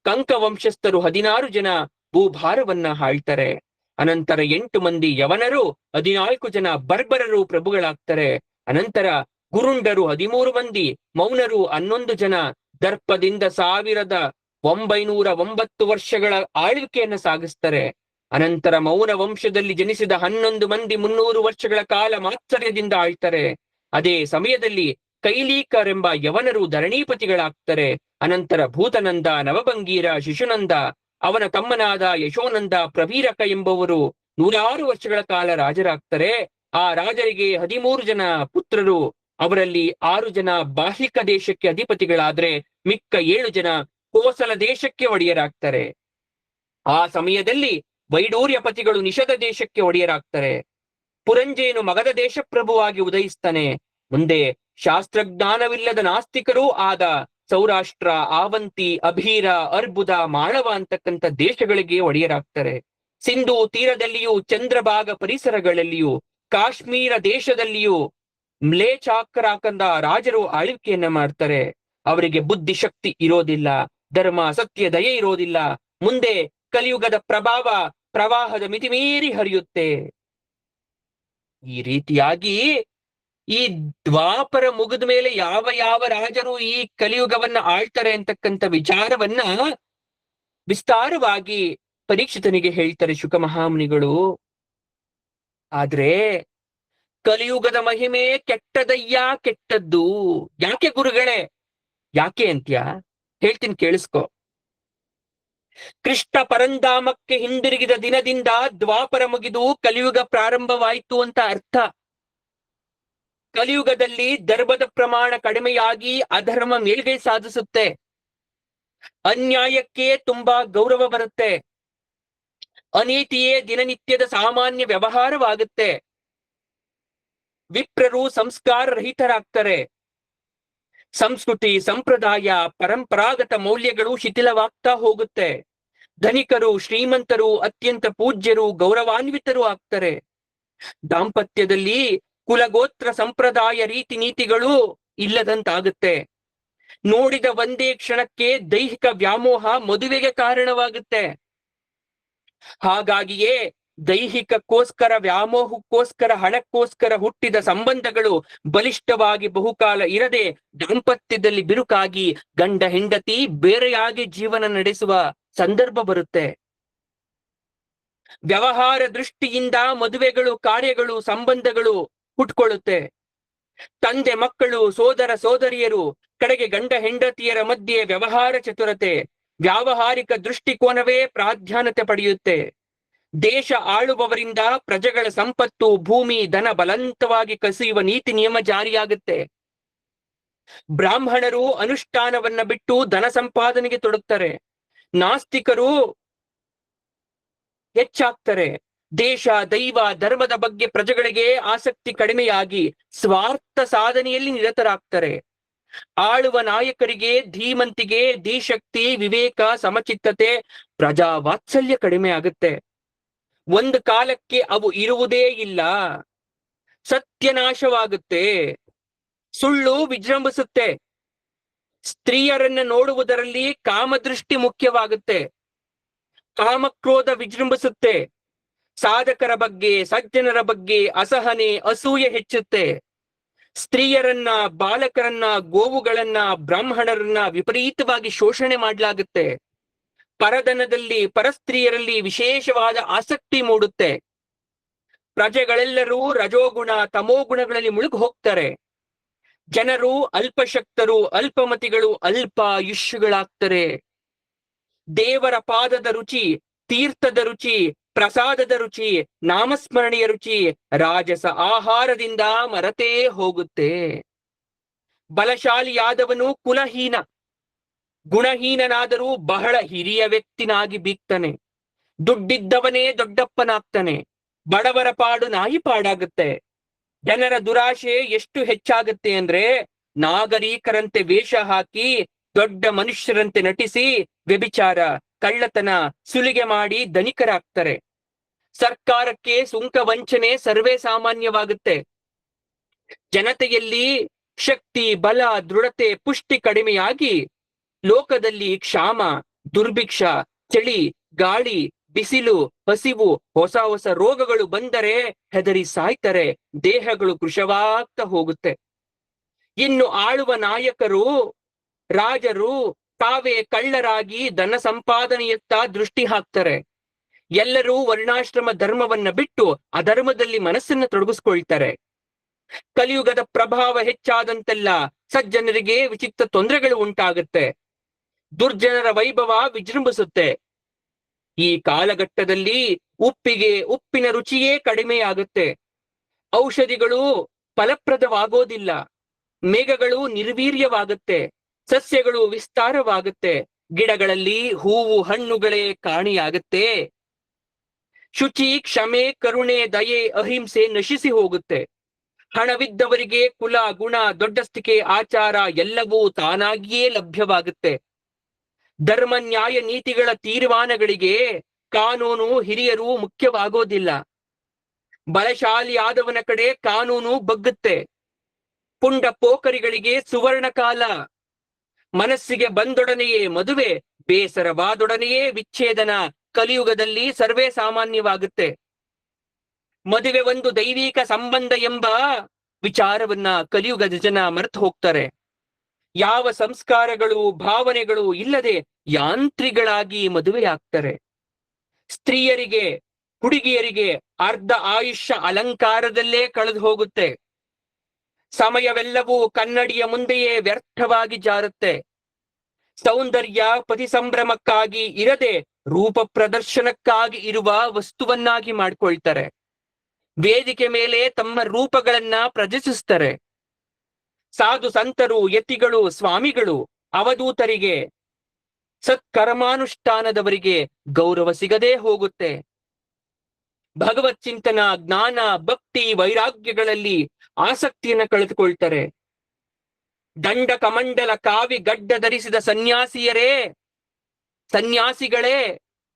ಕಂಕ ವಂಶಸ್ಥರು 16 ಜನ ಭೂಭಾರವನ್ನ ಆಳ್ತಾರೆ. ಅನಂತರ 8 ಮಂದಿ ಯವನರು, 14 ಜನ ಬರ್ಬರರು ಪ್ರಭುಗಳಾಗ್ತಾರೆ. ಅನಂತರ ಗುರುಂಡರು 13 ಮಂದಿ, ಮೌನರು 11 ಜನ ದರ್ಪದಿಂದ 1909 ವರ್ಷಗಳ ಆಳ್ವಿಕೆಯನ್ನು ಸಾಗಿಸ್ತಾರೆ. ಅನಂತರ ಮೌನ ವಂಶದಲ್ಲಿ ಜನಿಸಿದ 11 ಮಂದಿ 300 ವರ್ಷಗಳ ಕಾಲ ಮಾತ್ಸರ್ಯದಿಂದ ಆಳ್ತಾರೆ. ಅದೇ ಸಮಯದಲ್ಲಿ ಕೈಲೀಕರೆಂಬ ಯವನರು ಧರಣೀಪತಿಗಳಾಗ್ತಾರೆ. ಅನಂತರ ಭೂತನಂದ, ನವಭಂಗೀರ, ಶಿಶುನಂದ, ಅವನ ತಮ್ಮನಾದ ಯಶೋನಂದ, ಪ್ರವೀರಕ ಎಂಬುವರು 106 ವರ್ಷಗಳ ಕಾಲ ರಾಜರಾಗ್ತಾರೆ. ಆ ರಾಜರಿಗೆ 13 ಜನ ಪುತ್ರರು. ಅವರಲ್ಲಿ 6 ಜನ ಬಾಹ್ಲಿಕ ದೇಶಕ್ಕೆ ಅಧಿಪತಿಗಳಾದ್ರೆ ಮಿಕ್ಕ 7 ಜನ ಕೋಸಲ ದೇಶಕ್ಕೆ ಒಡೆಯರಾಗ್ತಾರೆ. ಆ ಸಮಯದಲ್ಲಿ ವೈಡೂರ್ಯಪತಿಗಳು ನಿಷಧ ದೇಶಕ್ಕೆ ಒಡೆಯರಾಗ್ತಾರೆ. ಪುರಂಜೇನು ಮಗಧ ದೇಶ ಪ್ರಭುವಾಗಿ ಉದಯಿಸ್ತಾನೆ. ಮುಂದೆ ಶಾಸ್ತ್ರಜ್ಞಾನವಿಲ್ಲದ ನಾಸ್ತಿಕರೂ ಆದ ಸೌರಾಷ್ಟ್ರ, ಆವಂತಿ, ಅಭೀರ, ಅರ್ಬುದ, ಮಾಳವ ಅಂತಕ್ಕಂಥ ದೇಶಗಳಿಗೆ ಒಡೆಯರಾಗ್ತಾರೆ. ಸಿಂಧು ತೀರದಲ್ಲಿಯೂ, ಚಂದ್ರಭಾಗ ಪರಿಸರಗಳಲ್ಲಿಯೂ, ಕಾಶ್ಮೀರ ದೇಶದಲ್ಲಿಯೂ ಮ್ಲೇಚಾಕರಾಕಂದ ರಾಜರು ಆಳ್ವಿಕೆಯನ್ನ ಮಾಡ್ತಾರೆ. ಅವರಿಗೆ ಬುದ್ಧಿಶಕ್ತಿ ಇರೋದಿಲ್ಲ, ಧರ್ಮ ಸತ್ಯ ದಯೆ ಇರೋದಿಲ್ಲ. ಮುಂದೆ ಕಲಿಯುಗದ ಪ್ರವಾಹದ ಮಿತಿಮೀರಿ ಹರಿಯುತ್ತೆ. ಈ ರೀತಿಯಾಗಿ ಈ ದ್ವಾಪರ ಮುಗಿದ ಮೇಲೆ ಯಾವ ಯಾವ ರಾಜರು ಈ ಕಲಿಯುಗವನ್ನ ಆಳ್ತಾರೆ ಅಂತಕ್ಕಂಥ ವಿಚಾರವನ್ನ ವಿಸ್ತಾರವಾಗಿ ಪರೀಕ್ಷಿತನಿಗೆ ಹೇಳ್ತಾರೆ ಶುಕ ಮಹಾಮುನಿಗಳು. ಆದ್ರೆ ಕಲಿಯುಗದ ಮಹಿಮೆ ಕೆಟ್ಟದಯ್ಯ, ಕೆಟ್ಟದ್ದು. ಯಾಕೆ ಗುರುಗಳೇ, ಯಾಕೆ ಅಂತ್ಯ? ಹೇಳ್ತೀನಿ ಕೇಳಿಸ್ಕೊ. ಕೃಷ್ಣ ಪರಂಧಾಮಕ್ಕೆ ಹಿಂದಿರುಗಿದ ದಿನದಿಂದ ದ್ವಾಪರ ಮುಗಿದು ಕಲಿಯುಗ ಪ್ರಾರಂಭವಾಯಿತು ಅಂತ ಅರ್ಥ. ಕಲಿಯುಗದಲ್ಲಿ ಧರ್ಮದ ಪ್ರಮಾಣ ಕಡಿಮೆಯಾಗಿ ಅಧರ್ಮ ಮೇಲ್ಗೈ ಸಾಧಿಸುತ್ತೆ. ಅನ್ಯಾಯಕ್ಕೆ ತುಂಬಾ ಗೌರವ ಬರುತ್ತೆ. ಅನೀತಿಯೇ ದಿನನಿತ್ಯದ ಸಾಮಾನ್ಯ ವ್ಯವಹಾರವಾಗುತ್ತೆ. ವಿಪ್ರರು ಸಂಸ್ಕಾರ ರಹಿತರಾಗ್ತಾರೆ. ಸಂಸ್ಕೃತಿ, ಸಂಪ್ರದಾಯ, ಪರಂಪರಾಗತ ಮೌಲ್ಯಗಳು ಶಿಥಿಲವಾಗ್ತಾ ಹೋಗುತ್ತೆ. ಧನಿಕರು, ಶ್ರೀಮಂತರು ಅತ್ಯಂತ ಪೂಜ್ಯರು, ಗೌರವಾನ್ವಿತರು ಆಗ್ತಾರೆ. ದಾಂಪತ್ಯದಲ್ಲಿ ಕುಲಗೋತ್ರ ಸಂಪ್ರದಾಯ ರೀತಿ ನೀತಿಗಳು ಇಲ್ಲದಂತಾಗುತ್ತೆ. ನೋಡಿದ ಒಂದೇ ಕ್ಷಣಕ್ಕೆ ದೈಹಿಕ ವ್ಯಾಮೋಹ ಮದುವೆಗೆ ಕಾರಣವಾಗುತ್ತೆ. ಹಾಗಾಗಿಯೇ ದೈಹಿಕಕ್ಕೋಸ್ಕರ, ವ್ಯಾಮೋಹಕ್ಕೋಸ್ಕರ, ಹಣಕ್ಕೋಸ್ಕರ ಹುಟ್ಟಿದ ಸಂಬಂಧಗಳು ಬಲಿಷ್ಠವಾಗಿ ಬಹುಕಾಲ ಇರದೆ ದಾಂಪತ್ಯದಲ್ಲಿ ಬಿರುಕಾಗಿ ಗಂಡ ಹೆಂಡತಿ ಬೇರೆಯಾಗಿ ಜೀವನ ನಡೆಸುವ ಸಂದರ್ಭ ಬರುತ್ತೆ. ವ್ಯವಹಾರ ದೃಷ್ಟಿಯಿಂದ ಮದುವೆಗಳು, ಕಾರ್ಯಗಳು, ಸಂಬಂಧಗಳು ಹುಟ್ಕೊಳ್ಳುತ್ತೆ. ತಂದೆ ಮಕ್ಕಳು, ಸೋದರ ಸೋದರಿಯರು, ಕಡೆಗೆ ಗಂಡ ಹೆಂಡತಿಯರ ಮಧ್ಯೆ ವ್ಯವಹಾರ ಚತುರತೆ, ವ್ಯಾವಹಾರಿಕ ದೃಷ್ಟಿಕೋನವೇ ಪ್ರಾಧಾನ್ಯತೆ ಪಡೆಯುತ್ತೆ. ದೇಶ ಆಳುವವರಿಂದ ಪ್ರಜೆಗಳ ಸಂಪತ್ತು, ಭೂಮಿ, ಧನ ಬಲವಂತವಾಗಿ ಕಸಿಯುವ ನೀತಿ ನಿಯಮ ಜಾರಿಯಾಗುತ್ತೆ. ಬ್ರಾಹ್ಮಣರು ಅನುಷ್ಠಾನವನ್ನ ಬಿಟ್ಟು ಧನ ಸಂಪಾದನೆಗೆ ತೊಡಗ್ತಾರೆ. ನಾಸ್ತಿಕರು ಹೆಚ್ಚಾಗ್ತಾರೆ. ದೇಶ, ದೈವ, ಧರ್ಮದ ಬಗ್ಗೆ ಪ್ರಜೆಗಳಿಗೆ ಆಸಕ್ತಿ ಕಡಿಮೆಯಾಗಿ ಸ್ವಾರ್ಥ ಸಾಧನೆಯಲ್ಲಿ ನಿರತರಾಗ್ತಾರೆ. ಆಳುವ ನಾಯಕರಿಗೆ ಧೀಮಂತಿಗೆ, ಧೀಶಕ್ತಿ, ವಿವೇಕ, ಸಮಚಿತ್ತತೆ, ಪ್ರಜಾ ವಾತ್ಸಲ್ಯ ಕಡಿಮೆ ಆಗುತ್ತೆ. ಒಂದು ಕಾಲಕ್ಕೆ ಅವು ಇರುವುದೇ ಇಲ್ಲ. ಸತ್ಯನಾಶವಾಗುತ್ತೆ. ಸುಳ್ಳು ವಿಜೃಂಭಿಸುತ್ತೆ. ಸ್ತ್ರೀಯರನ್ನ ನೋಡುವುದರಲ್ಲಿ ಕಾಮದೃಷ್ಟಿ ಮುಖ್ಯವಾಗುತ್ತೆ. ಕಾಮಕ್ರೋಧ ವಿಜೃಂಭಿಸುತ್ತೆ. ಸಾಧಕರ ಬಗ್ಗೆ, ಸಜ್ಜನರ ಬಗ್ಗೆ ಅಸಹನೆ, ಅಸೂಯೆ ಹೆಚ್ಚುತ್ತೆ. ಸ್ತ್ರೀಯರನ್ನ, ಬಾಲಕರನ್ನ, ಗೋವುಗಳನ್ನ, ಬ್ರಾಹ್ಮಣರನ್ನ ವಿಪರೀತವಾಗಿ ಶೋಷಣೆ ಮಾಡಲಾಗುತ್ತೆ. ಪರಧನದಲ್ಲಿ, ಪರಸ್ತ್ರೀಯರಲ್ಲಿ ವಿಶೇಷವಾದ ಆಸಕ್ತಿ ಮೂಡುತ್ತೆ. ಪ್ರಜೆಗಳೆಲ್ಲರೂ ರಜೋಗುಣ, ತಮೋಗುಣಗಳಲ್ಲಿ ಮುಳುಗು ಹೋಗ್ತಾರೆ. ಜನರು ಅಲ್ಪಶಕ್ತರು, ಅಲ್ಪಮತಿಗಳು, ಅಲ್ಪಾಯುಷ್ಯಗಳಾಗ್ತಾರೆ. ದೇವರ ಪಾದದ ರುಚಿ, ತೀರ್ಥದ ರುಚಿ, ಪ್ರಸಾದದ ರುಚಿ, ನಾಮಸ್ಮರಣೆಯ ರುಚಿ ರಾಜಸ ಆಹಾರದಿಂದ ಮರೆತೇ ಹೋಗುತ್ತೆ. ಬಲಶಾಲಿಯಾದವನು ಕುಲಹೀನ, ಗುಣಹೀನನಾದರೂ ಬಹಳ ಹಿರಿಯ ವ್ಯಕ್ತಿನಾಗಿ ಬೀಗ್ತಾನೆ. ದುಡ್ಡಿದ್ದವನೇ ದೊಡ್ಡಪ್ಪನಾಗ್ತಾನೆ. ಬಡವರ ಪಾಡು ನಾಯಿ ಪಾಡಾಗುತ್ತೆ. ಜನರ ದುರಾಶೆ ಎಷ್ಟು ಹೆಚ್ಚಾಗುತ್ತೆ ಅಂದ್ರೆ, ನಾಗರಿಕರಂತೆ ವೇಷ ಹಾಕಿ ದೊಡ್ಡ ಮನುಷ್ಯರಂತೆ ನಟಿಸಿ ವ್ಯಭಿಚಾರ, ಕಳ್ಳತನ, ಸುಲಿಗೆ ಮಾಡಿ ಧನಿಕರಾಗ್ತಾರೆ. ಸರ್ಕಾರಕ್ಕೆ ಸುಂಕ ವಂಚನೆ ಸರ್ವೇ ಸಾಮಾನ್ಯವಾಗುತ್ತೆ. ಜನತೆಯಲ್ಲಿ ಶಕ್ತಿ, ಬಲ, ದೃಢತೆ, ಪುಷ್ಟಿ ಕಡಿಮೆಯಾಗಿ ಲೋಕದಲ್ಲಿ ಕ್ಷಾಮ, ದುರ್ಭಿಕ್ಷ, ಚಳಿ, ಗಾಳಿ, ಬಿಸಿಲು, ಹಸಿವು, ಹೊಸ ಹೊಸ ರೋಗಗಳು ಬಂದರೆ ಹೆದರಿ ಸಾಯ್ತಾರೆ. ದೇಹಗಳು ಕೃಶವಾಗ್ತಾ ಹೋಗುತ್ತೆ. ಇನ್ನು ಆಳುವ ನಾಯಕರು, ರಾಜರು ತಾವೇ ಕಳ್ಳರಾಗಿ ಧನ ಸಂಪಾದನೆಯತ್ತ ದೃಷ್ಟಿ ಹಾಕ್ತಾರೆ. ಎಲ್ಲರೂ ವರ್ಣಾಶ್ರಮ ಧರ್ಮವನ್ನ ಬಿಟ್ಟು ಅಧರ್ಮದಲ್ಲಿ ಮನಸ್ಸನ್ನ ತೊಡಗಿಸ್ಕೊಳ್ತಾರೆ. ಕಲಿಯುಗದ ಪ್ರಭಾವ ಹೆಚ್ಚಾದಂತೆಲ್ಲ ಸಜ್ಜನರಿಗೆ ವಿಚಿತ್ರ ತೊಂದರೆಗಳು ಉಂಟಾಗುತ್ತೆ. ದುರ್ಜನರ ವೈಭವ ವಿಜೃಂಭಿಸುತ್ತೆ. ಈ ಕಾಲಘಟ್ಟದಲ್ಲಿ ಉಪ್ಪಿಗೆ ಉಪ್ಪಿನ ರುಚಿಯೇ ಕಡಿಮೆಯಾಗುತ್ತೆ. ಔಷಧಿಗಳು ಫಲಪ್ರದವಾಗೋದಿಲ್ಲ. ಮೇಘಗಳು ನಿರ್ವೀರ್ಯವಾಗುತ್ತೆ. ಸಸ್ಯಗಳು ವಿಸ್ತಾರವಾಗುತ್ತೆ. ಗಿಡಗಳಲ್ಲಿ ಹೂವು ಹಣ್ಣುಗಳೇ ಕಾಣಿಯಾಗುತ್ತೆ. ಶುಚಿ, ಕ್ಷಮೆ, ಕರುಣೆ, ದಯೆ, ಅಹಿಂಸೆ ನಶಿಸಿ ಹೋಗುತ್ತೆ. ಹಣವಿದ್ದವರಿಗೆ ಕುಲ, ಗುಣ, ದೊಡ್ಡಸ್ತಿಕೆ, ಆಚಾರ ಎಲ್ಲವೂ ತಾನಾಗಿಯೇ ಲಭ್ಯವಾಗುತ್ತೆ. ಧರ್ಮ, ನ್ಯಾಯ, ನೀತಿಗಳ ತೀರ್ಮಾನಗಳಿಗೆ ಕಾನೂನು, ಹಿರಿಯರು ಮುಖ್ಯವಾಗೋದಿಲ್ಲ. ಬಲಶಾಲಿಯಾದವನ ಕಡೆ ಕಾನೂನು ಬಗ್ಗುತ್ತೆ. ಪುಂಡ ಪೋಖರಿಗಳಿಗೆ ಸುವರ್ಣ ಕಾಲ. ಮನಸ್ಸಿಗೆ ಬಂದೊಡನೆಯೇ ಮದುವೆ, ಬೇಸರವಾದೊಡನೆಯೇ ವಿಚ್ಛೇದನ ಕಲಿಯುಗದಲ್ಲಿ ಸರ್ವೇ ಸಾಮಾನ್ಯವಾಗುತ್ತೆ. ಮದುವೆ ಒಂದು ದೈವಿಕ ಸಂಬಂಧ ಎಂಬ ವಿಚಾರವನ್ನ ಕಲಿಯುಗದ ಜನ ಮರೆತು ಹೋಗ್ತಾರೆ. ಯಾವ ಸಂಸ್ಕಾರಗಳು, ಭಾವನೆಗಳು ಇಲ್ಲದೆ ಯಾಂತ್ರಿಗಳಾಗಿ ಮದುವೆಯಾಗ್ತಾರೆ. ಸ್ತ್ರೀಯರಿಗೆ, ಹುಡುಗಿಯರಿಗೆ ಅರ್ಧ ಆಯುಷ್ಯ ಅಲಂಕಾರದಲ್ಲೇ ಕಳೆದು ಹೋಗುತ್ತೆ. ಸಮಯವೆಲ್ಲವೂ ಕನ್ನಡಿಯ ಮುಂದೆಯೇ ವ್ಯರ್ಥವಾಗಿ ಜಾರುತ್ತೆ. ಸೌಂದರ್ಯ ಪತಿ ಸಂಭ್ರಮಕ್ಕಾಗಿ ಇರದೆ ರೂಪ ಪ್ರದರ್ಶನಕ್ಕಾಗಿ ಇರುವ ವಸ್ತುವನ್ನಾಗಿ ಮಾಡ್ಕೊಳ್ತಾರೆ. ವೇದಿಕೆ ಮೇಲೆ ತಮ್ಮ ರೂಪಗಳನ್ನ ಪ್ರದರ್ಶಿಸ್ತಾರೆ. ಸಾಧು ಸಂತರು, ಯತಿಗಳು, ಸ್ವಾಮಿಗಳು, ಅವಧೂತರಿಗೆ, ಸತ್ಕರ್ಮಾನುಷ್ಠಾನದವರಿಗೆ ಗೌರವ ಸಿಗದೇ ಹೋಗುತ್ತೆ. ಭಗವತ್ ಚಿಂತನ, ಜ್ಞಾನ, ಭಕ್ತಿ, ವೈರಾಗ್ಯಗಳಲ್ಲಿ ಆಸಕ್ತಿಯನ್ನ ಕಳೆದುಕೊಳ್ತಾರೆ. ದಂಡ ಕಮಂಡಲ ಕಾವಿ ಗಡ್ಡ ಧರಿಸಿದ ಸನ್ಯಾಸಿಗಳೇ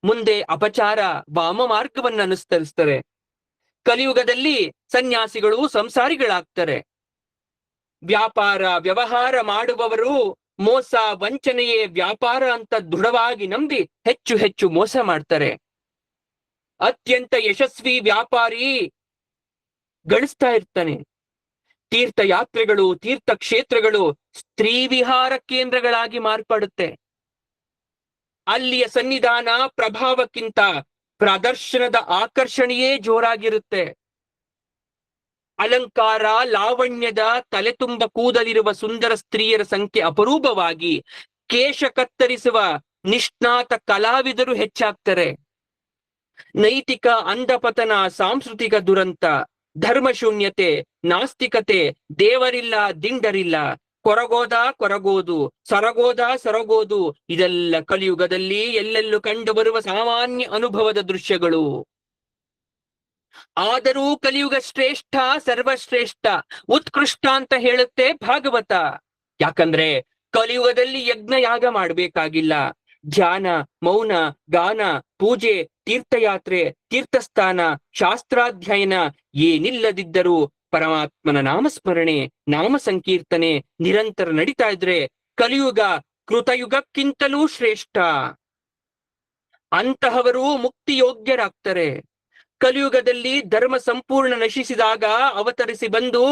ಮುಂದೆ ಅಪಚಾರ ವಾಮ ಮಾರ್ಗವನ್ನು ಅನುಸರಿಸ್ತಾರೆ. ಕಲಿಯುಗದಲ್ಲಿ ಸನ್ಯಾಸಿಗಳು ಸಂಸಾರಿಗಳಾಗ್ತಾರೆ. ವ್ಯಾಪಾರ ವ್ಯವಹಾರ ಮಾಡುವವರು ಮೋಸ ವಂಚನೆಯೇ ವ್ಯಾಪಾರ ಅಂತ ದೃಢವಾಗಿ ನಂಬಿ ಹೆಚ್ಚು ಹೆಚ್ಚು ಮೋಸ ಮಾಡ್ತಾರೆ. ಅತ್ಯಂತ ಯಶಸ್ವಿ ವ್ಯಾಪಾರಿ ಗಳಿಸ್ತಾ ಇರ್ತಾನೆ. ತೀರ್ಥಯಾತ್ರೆಗಳು, ತೀರ್ಥ ಕ್ಷೇತ್ರಗಳು ಸ್ತ್ರೀ ವಿಹಾರ ಕೇಂದ್ರಗಳಾಗಿ ಮಾರ್ಪಡುತ್ತೆ. ಅಲ್ಲಿಯ ಸನ್ನಿಧಾನ ಪ್ರಭಾವಕ್ಕಿಂತ ಪ್ರದರ್ಶನದ ಆಕರ್ಷಣೆಯೇ ಜೋರಾಗಿರುತ್ತೆ. ಅಲಂಕಾರ, ಲಾವಣ್ಯದ ತಲೆ ತುಂಬ ಕೂದಲಿರುವ ಸುಂದರ ಸ್ತ್ರೀಯರ ಸಂಖ್ಯೆ ಅಪರೂಪವಾಗಿ ಕೇಶ ಕತ್ತರಿಸುವ ನಿಷ್ಣಾತ ಕಲಾವಿದರು ಹೆಚ್ಚಾಗ್ತಾರೆ. ನೈತಿಕ ಅಂಧಪತನ, ಸಾಂಸ್ಕೃತಿಕ ದುರಂತ, ಧರ್ಮಶೂನ್ಯತೆ, ನಾಸ್ತಿಕತೆ, ದೇವರಿಲ್ಲ ದಿಂಡರಿಲ್ಲ, ಕೊರಗೋದು, ಸೊರಗೋದು, ಇದೆಲ್ಲ ಕಲಿಯುಗದಲ್ಲಿ ಎಲ್ಲೆಲ್ಲೂ ಕಂಡುಬರುವ ಸಾಮಾನ್ಯ ಅನುಭವದ ದೃಶ್ಯಗಳು. ಆದರೂ ಕಲಿಯುಗ ಶ್ರೇಷ್ಠ, ಸರ್ವಶ್ರೇಷ್ಠ, ಉತ್ಕೃಷ್ಟ ಅಂತ ಹೇಳುತ್ತೆ ಭಾಗವತ. ಯಾಕಂದ್ರೆ ಕಲಿಯುಗದಲ್ಲಿ ಯಜ್ಞ ಯಾಗ ಮಾಡ್ಬೇಕಾಗಿಲ್ಲ. ಧ್ಯಾನ, ಮೌನ, ಗಾನ, ಪೂಜೆ, ತೀರ್ಥಯಾತ್ರೆ, ತೀರ್ಥಸ್ಥಾನ, ಶಾಸ್ತ್ರಾಧ್ಯಯನ ಏನಿಲ್ಲದಿದ್ದರೂ ಪರಮಾತ್ಮನ ನಾಮಸ್ಮರಣೆ, ನಾಮ ಸಂಕೀರ್ತನೆ ನಿರಂತರ ನಡೀತಾ ಇದ್ರೆ ಕಲಿಯುಗ ಕೃತಯುಗಕ್ಕಿಂತಲೂ ಶ್ರೇಷ್ಠ. ಅಂತಹವರು ಮುಕ್ತಿ ಯೋಗ್ಯರಾಗ್ತಾರೆ. ಕಲಿಯುಗದಲ್ಲಿ ಧರ್ಮ ಸಂಪೂರ್ಣ ನಶಿಸಿದಾಗ ಅವತರಿಸಿ ಬಂದು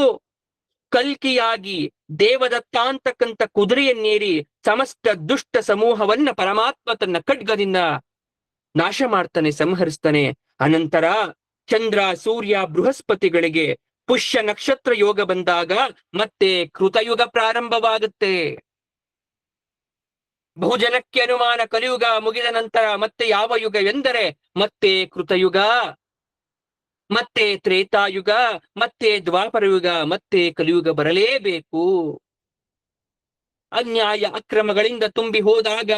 ಕಲ್ಕಿಯಾಗಿ ದೇವದತ್ತ ಅಂತಕ್ಕಂಥ ಕುದುರೆಯನ್ನೇರಿ ಸಮಸ್ತ ದುಷ್ಟ ಸಮೂಹವನ್ನ ಪರಮಾತ್ಮ ತನ್ನ ಖಡ್ಗದಿಂದ ನಾಶ ಮಾಡ್ತಾನೆ, ಸಂಹರಿಸ್ತಾನೆ. ಅನಂತರ ಚಂದ್ರ, ಸೂರ್ಯ, ಬೃಹಸ್ಪತಿಗಳಿಗೆ ಪುಷ್ಯ ನಕ್ಷತ್ರ ಯೋಗ ಬಂದಾಗ ಮತ್ತೆ ಕೃತಯುಗ ಪ್ರಾರಂಭವಾಗುತ್ತೆ. ಬಹುಜನಕ್ಕೆ ಅನುಮಾನ ಕಲಿಯುಗ ಮುಗಿದ ನಂತರ ಮತ್ತೆ ಯಾವ ಯುಗ ಎಂದರೆ ಮತ್ತೆ ಕೃತಯುಗ, ಮತ್ತೆ ತ್ರೇತಾಯುಗ, ಮತ್ತೆ ದ್ವಾಪರ ಯುಗ, ಮತ್ತೆ ಕಲಿಯುಗ ಬರಲೇಬೇಕು. ಅನ್ಯಾಯ ಅಕ್ರಮಗಳಿಂದ ತುಂಬಿ ಹೋದಾಗ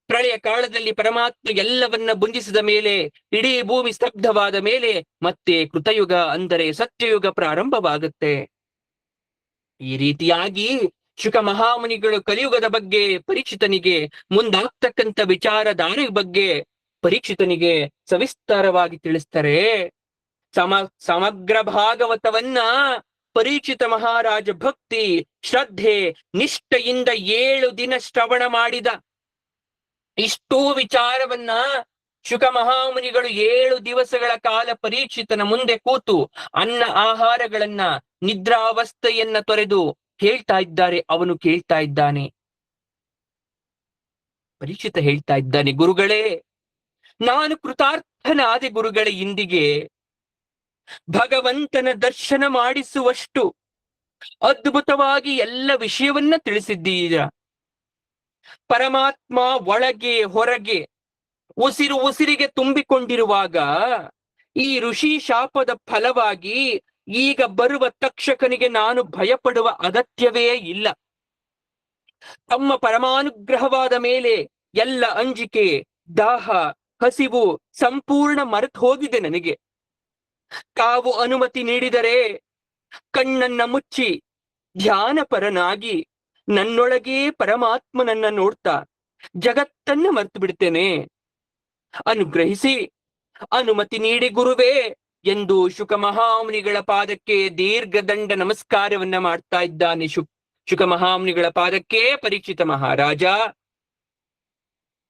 ಪ್ರಳಯ ಕಾಲದಲ್ಲಿ ಪರಮಾತ್ಮ ಎಲ್ಲವನ್ನ ಬಂಧಿಸಿದ ಮೇಲೆ, ಇಡೀ ಭೂಮಿ ಸ್ತಬ್ಧವಾದ ಮೇಲೆ ಮತ್ತೆ ಕೃತಯುಗ ಅಂದರೆ ಸತ್ಯಯುಗ ಪ್ರಾರಂಭವಾಗುತ್ತೆ. ಈ ರೀತಿಯಾಗಿ ಶುಕ ಮಹಾಮುನಿಗಳು ಕಲಿಯುಗದ ಬಗ್ಗೆ ಪರೀಕ್ಷಿತನಿಗೆ, ಮುಂದಾಗ್ತಕ್ಕಂಥ ವಿಚಾರಧಾರೆ ಬಗ್ಗೆ ಪರೀಕ್ಷಿತನಿಗೆ ಸವಿಸ್ತಾರವಾಗಿ ತಿಳಿಸ್ತಾರೆ. ಸಮಗ್ರ ಭಾಗವತವನ್ನ ಪರೀಕ್ಷಿತ ಮಹಾರಾಜ ಭಕ್ತಿ, ಶ್ರದ್ಧೆ, ನಿಷ್ಠೆಯಿಂದ 7 ದಿನ ಶ್ರವಣ ಮಾಡಿದ. ಇಷ್ಟೂ ವಿಚಾರವನ್ನ ಶುಕ ಮಹಾಮುನಿಗಳು 7 ದಿವಸಗಳ ಕಾಲ ಪರೀಕ್ಷಿತನ ಮುಂದೆ ಕೂತು ಅನ್ನ ಆಹಾರಗಳನ್ನ, ನಿದ್ರಾವಸ್ಥೆಯನ್ನ ತೊರೆದು ಹೇಳ್ತಾ ಇದ್ದಾರೆ. ಅವನು ಕೇಳ್ತಾ ಇದ್ದಾನೆ. ಪರೀಕ್ಷಿತ ಹೇಳ್ತಾ ಇದ್ದಾನೆ, ಗುರುಗಳೇ, ನಾನು ಕೃತಾರ್ಥನಾದೆ ಗುರುಗಳೇ. ಇಂದಿಗೆ ಭಗವಂತನ ದರ್ಶನ ಮಾಡಿಸುವಷ್ಟು ಅದ್ಭುತವಾಗಿ ಎಲ್ಲ ವಿಷಯವನ್ನ ತಿಳಿಸಿದ್ದೀರ. ಪರಮಾತ್ಮ ಒಳಗೆ ಹೊರಗೆ ಉಸಿರಿಗೆ ತುಂಬಿಕೊಂಡಿರುವಾಗ ಈ ಋಷಿ ಶಾಪದ ಫಲವಾಗಿ ಈಗ ಬರುವ ತಕ್ಷಕನಿಗೆ ನಾನು ಭಯಪಡುವ ಅಗತ್ಯವೇ ಇಲ್ಲ. ತಮ್ಮ ಪರಮಾನುಗ್ರಹವಾದ ಮೇಲೆ ಎಲ್ಲ ಅಂಜಿಕೆ, ದಾಹ, ಹಸಿವು ಸಂಪೂರ್ಣ ಮರೆತು ಹೋಗಿದೆ ನನಗೆ. ತಾವು ಅನುಮತಿ ನೀಡಿದರೆ ಕಣ್ಣನ್ನ ಮುಚ್ಚಿ ಧ್ಯಾನಪರನಾಗಿ ನನ್ನೊಳಗೇ ಪರಮಾತ್ಮನನ್ನ ನೋಡ್ತಾ ಜಗತ್ತನ್ನ ಮರೆತು ಬಿಡ್ತೇನೆ. ಅನುಗ್ರಹಿಸಿ, ಅನುಮತಿ ನೀಡಿ ಗುರುವೇ ಎಂದು ಶುಕ ಮಹಾಮುನಿಗಳ ಪಾದಕ್ಕೆ ದೀರ್ಘದಂಡ ನಮಸ್ಕಾರವನ್ನ ಮಾಡ್ತಾ ಇದ್ದಾನೆ. ಶುಕ ಮಹಾಮುನಿಗಳ ಪಾದಕ್ಕೆ ಪರೀಕ್ಷಿತ ಮಹಾರಾಜ.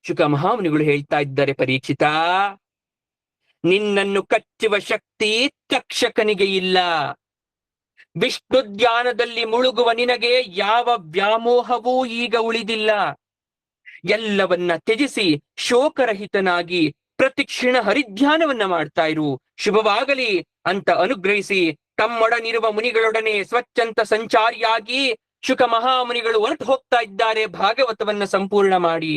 ಶುಕ ಮಹಾಮುನಿಗಳು ಹೇಳ್ತಾ ಇದ್ದಾರೆ, ಪರೀಕ್ಷಿತ, ನಿನ್ನನ್ನು ಕಚ್ಚುವ ಶಕ್ತಿ ತಕ್ಷಕನಿಗೆ ಇಲ್ಲ. ವಿಷ್ಣು ಧ್ಯಾನದಲ್ಲಿ ಮುಳುಗುವ ನಿನಗೆ ಯಾವ ವ್ಯಾಮೋಹವೂ ಈಗ ಉಳಿದಿಲ್ಲ. ಎಲ್ಲವನ್ನ ತ್ಯಜಿಸಿ ಶೋಕರಹಿತನಾಗಿ ಪ್ರತಿಕ್ಷಣ ಹರಿಧ್ಯಾನವನ್ನ ಮಾಡ್ತಾ ಇರು. ಶುಭವಾಗಲಿ ಅಂತ ಅನುಗ್ರಹಿಸಿ ತಮ್ಮೊಡನಿರುವ ಮುನಿಗಳೊಡನೆ ಸ್ವಚ್ಛಂತ ಸಂಚಾರಿಯಾಗಿ ಶುಕ ಮಹಾಮುನಿಗಳು ಹೊರಟು ಹೋಗ್ತಾ ಇದ್ದಾರೆ ಭಾಗವತವನ್ನ ಸಂಪೂರ್ಣ ಮಾಡಿ.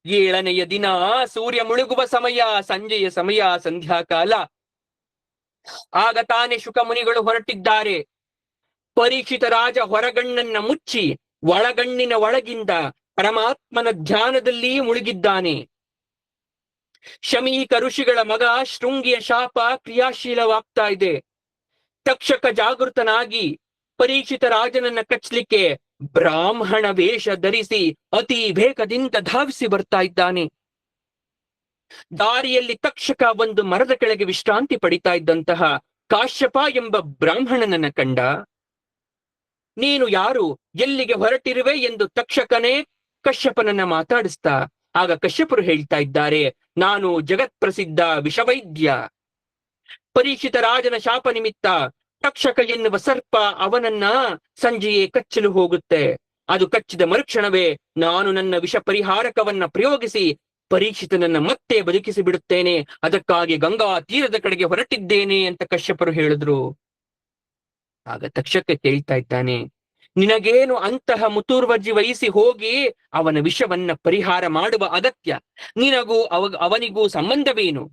7ನೆಯ ದಿನ ಸೂರ್ಯ ಮುಳುಗುವ ಸಮಯ, ಸಂಜೆಯ ಸಮಯ, ಸಂಧ್ಯಾಕಾಲ. ಆಗ ತಾನೇ ಶುಕ ಮುನಿಗಳು ಹೊರಟಿದ್ದಾರೆ. ಪರೀಕ್ಷಿತ ರಾಜ ಹೊರಗಣ್ಣನ್ನ ಮುಚ್ಚಿ ಒಳಗಣ್ಣಿನ ಒಳಗಿಂದ ಪರಮಾತ್ಮನ ಧ್ಯಾನದಲ್ಲಿ ಮುಳುಗಿದ್ದಾನೆ. ಶಮೀಕ ಋಷಿಗಳ ಮಗ ಶೃಂಗಿಯ ಶಾಪ ಕ್ರಿಯಾಶೀಲವಾಗ್ತಾ ಇದೆ. ತಕ್ಷಕ ಜಾಗೃತನಾಗಿ ಪರೀಕ್ಷಿತ ರಾಜನನ್ನ ಕಚ್ಚಲಿಕ್ಕೆ ಬ್ರಾಹ್ಮಣ ವೇಷ ಧರಿಸಿ ಅತಿ ವೇಗದಿಂದ ಧಾವಿಸಿ ಬರ್ತಾ ಇದ್ದಾನೆ. ದಾರಿಯಲ್ಲಿ ತಕ್ಷಕ ಒಂದು ಮರದ ಕೆಳಗೆ ವಿಶ್ರಾಂತಿ ಪಡಿತಾ ಇದ್ದಂತಹ ಕಾಶ್ಯಪ ಎಂಬ ಬ್ರಾಹ್ಮಣನನ್ನ ಕಂಡ. ನೀನು ಯಾರು, ಎಲ್ಲಿಗೆ ಹೊರಟಿರುವೆ ಎಂದು ತಕ್ಷಕನೇ ಕಶ್ಯಪನನ್ನ ಮಾತಾಡಿಸ್ತಾ. ಆಗ ಕಶ್ಯಪರು ಹೇಳ್ತಾ ಇದ್ದಾರೆ, ನಾನು ಜಗತ್ಪ್ರಸಿದ್ಧ ವಿಷವೈದ್ಯ. ಪರೀಕ್ಷಿತ ರಾಜನ ಶಾಪ ನಿಮಿತ್ತ ತಕ್ಷಕ ಎನ್ನುವ ಸರ್ಪ ಅವನನ್ನ ಸಂಜೆಯೇ ಕಚ್ಚಲು ಹೋಗುತ್ತೆ. ಅದು ಕಚ್ಚಿದ ಮರುಕ್ಷಣವೇ ನಾನು ನನ್ನ ವಿಷ ಪರಿಹಾರಕವನ್ನ ಪ್ರಯೋಗಿಸಿ ಪರೀಕ್ಷಿತನನ್ನ ಮತ್ತೆ ಬದುಕಿಸಿ ಬಿಡುತ್ತೇನೆ. ಅದಕ್ಕಾಗಿ ಗಂಗಾ ತೀರದ ಕಡೆಗೆ ಹೊರಟಿದ್ದೇನೆ ಅಂತ ಕಶ್ಯಪರು ಹೇಳಿದ್ರು. ಆಗ ತಕ್ಷಕ ಕೇಳ್ತಾ ಇದ್ದಾನೆ, ನಿನಗೇನು ಅಂತಹ ಮುತುರ್ವರ್ಜಿ ವಹಿಸಿ ಹೋಗಿ ಅವನ ವಿಷವನ್ನ ಪರಿಹಾರ ಮಾಡುವ ಅಗತ್ಯ? ನಿನಗೂ ಅವನಿಗೂ ಸಂಬಂಧವೇನು?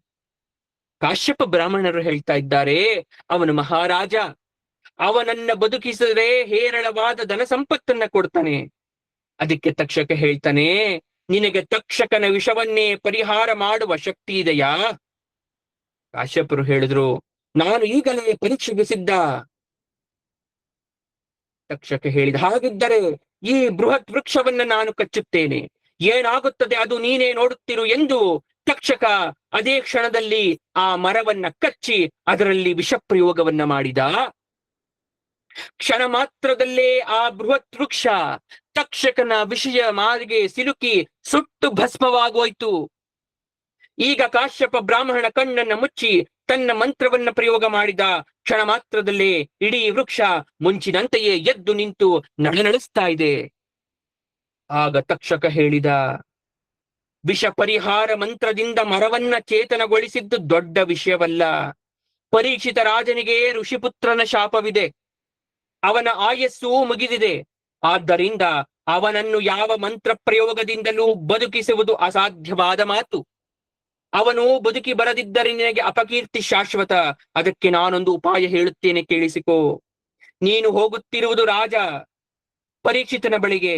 ಕಾಶ್ಯಪ ಬ್ರಾಹ್ಮಣರು ಹೇಳ್ತಾ ಇದ್ದಾರೆ, ಅವನು ಮಹಾರಾಜ, ಅವನನ್ನ ಬದುಕಿಸಿದರೆ ಹೇರಳವಾದ ಧನ ಸಂಪತ್ತನ್ನ ಕೊಡ್ತಾನೆ. ಅದಕ್ಕೆ ತಕ್ಷಕ ಹೇಳ್ತಾನೆ, ನಿನಗೆ ತಕ್ಷಕನ ವಿಷವನ್ನೇ ಪರಿಹಾರ ಮಾಡುವ ಶಕ್ತಿ ಇದೆಯಾ? ಕಾಶ್ಯಪರು ಹೇಳಿದ್ರು, ನಾನು ಈಗಲೇ ಪರೀಕ್ಷೆಗೆ ಸಿದ್ಧ. ತಕ್ಷಕ ಹೇಳಿದ, ಹಾಗಿದ್ದರೆ ಈ ಬೃಹತ್ ವೃಕ್ಷವನ್ನ ನಾನು ಕಚ್ಚುತ್ತೇನೆ, ಏನಾಗುತ್ತದೆ ಅದು ನೀನೇ ನೋಡುತ್ತಿರು ಎಂದು ತಕ್ಷಕ ಅದೇ ಕ್ಷಣದಲ್ಲಿ ಆ ಮರವನ್ನ ಕಚ್ಚಿ ಅದರಲ್ಲಿ ವಿಷ ಪ್ರಯೋಗವನ್ನ ಮಾಡಿದ. ಕ್ಷಣ ಮಾತ್ರದಲ್ಲೇ ಆ ಬೃಹತ್ ವೃಕ್ಷ ತಕ್ಷಕನ ವಿಷಯ ಮಾರಿಗೆ ಸಿಲುಕಿ ಸುಟ್ಟು ಭಸ್ಮವಾಗೋಯ್ತು. ಈಗ ಕಾಶ್ಯಪ ಬ್ರಾಹ್ಮಣ ಕಣ್ಣನ್ನ ಮುಚ್ಚಿ ತನ್ನ ಮಂತ್ರವನ್ನ ಪ್ರಯೋಗ ಮಾಡಿದ. ಕ್ಷಣ ಮಾತ್ರದಲ್ಲೇ ಇಡೀ ವೃಕ್ಷ ಮುಂಚಿನಂತೆಯೇ ಎದ್ದು ನಿಂತು ನಳನಳಿಸ್ತಾ ಇದೆ. ಆಗ ತಕ್ಷಕ ಹೇಳಿದ, ವಿಷ ಪರಿಹಾರ ಮಂತ್ರದಿಂದ ಮರವನ್ನ ಚೇತನಗೊಳಿಸಿದ್ದು ದೊಡ್ಡ ವಿಷಯವಲ್ಲ. ಪರೀಕ್ಷಿತ ರಾಜನಿಗೆ ಋಷಿಪುತ್ರನ ಶಾಪವಿದೆ, ಅವನ ಆಯಸ್ಸು ಮುಗಿದಿದೆ. ಆದ್ದರಿಂದ ಅವನನ್ನು ಯಾವ ಮಂತ್ರ ಪ್ರಯೋಗದಿಂದಲೂ ಬದುಕಿಸುವುದು ಅಸಾಧ್ಯವಾದ ಮಾತು. ಅವನು ಬದುಕಿ ಬರದಿದ್ದರೆ ನಿನಗೆ ಅಪಕೀರ್ತಿ ಶಾಶ್ವತ. ಅದಕ್ಕೆ ನಾನೊಂದು ಉಪಾಯ ಹೇಳುತ್ತೇನೆ, ಕೇಳಿಸಿಕೋ. ನೀನು ಹೋಗುತ್ತಿರುವುದು ರಾಜ ಪರೀಕ್ಷಿತನ ಬಳಿಗೆ.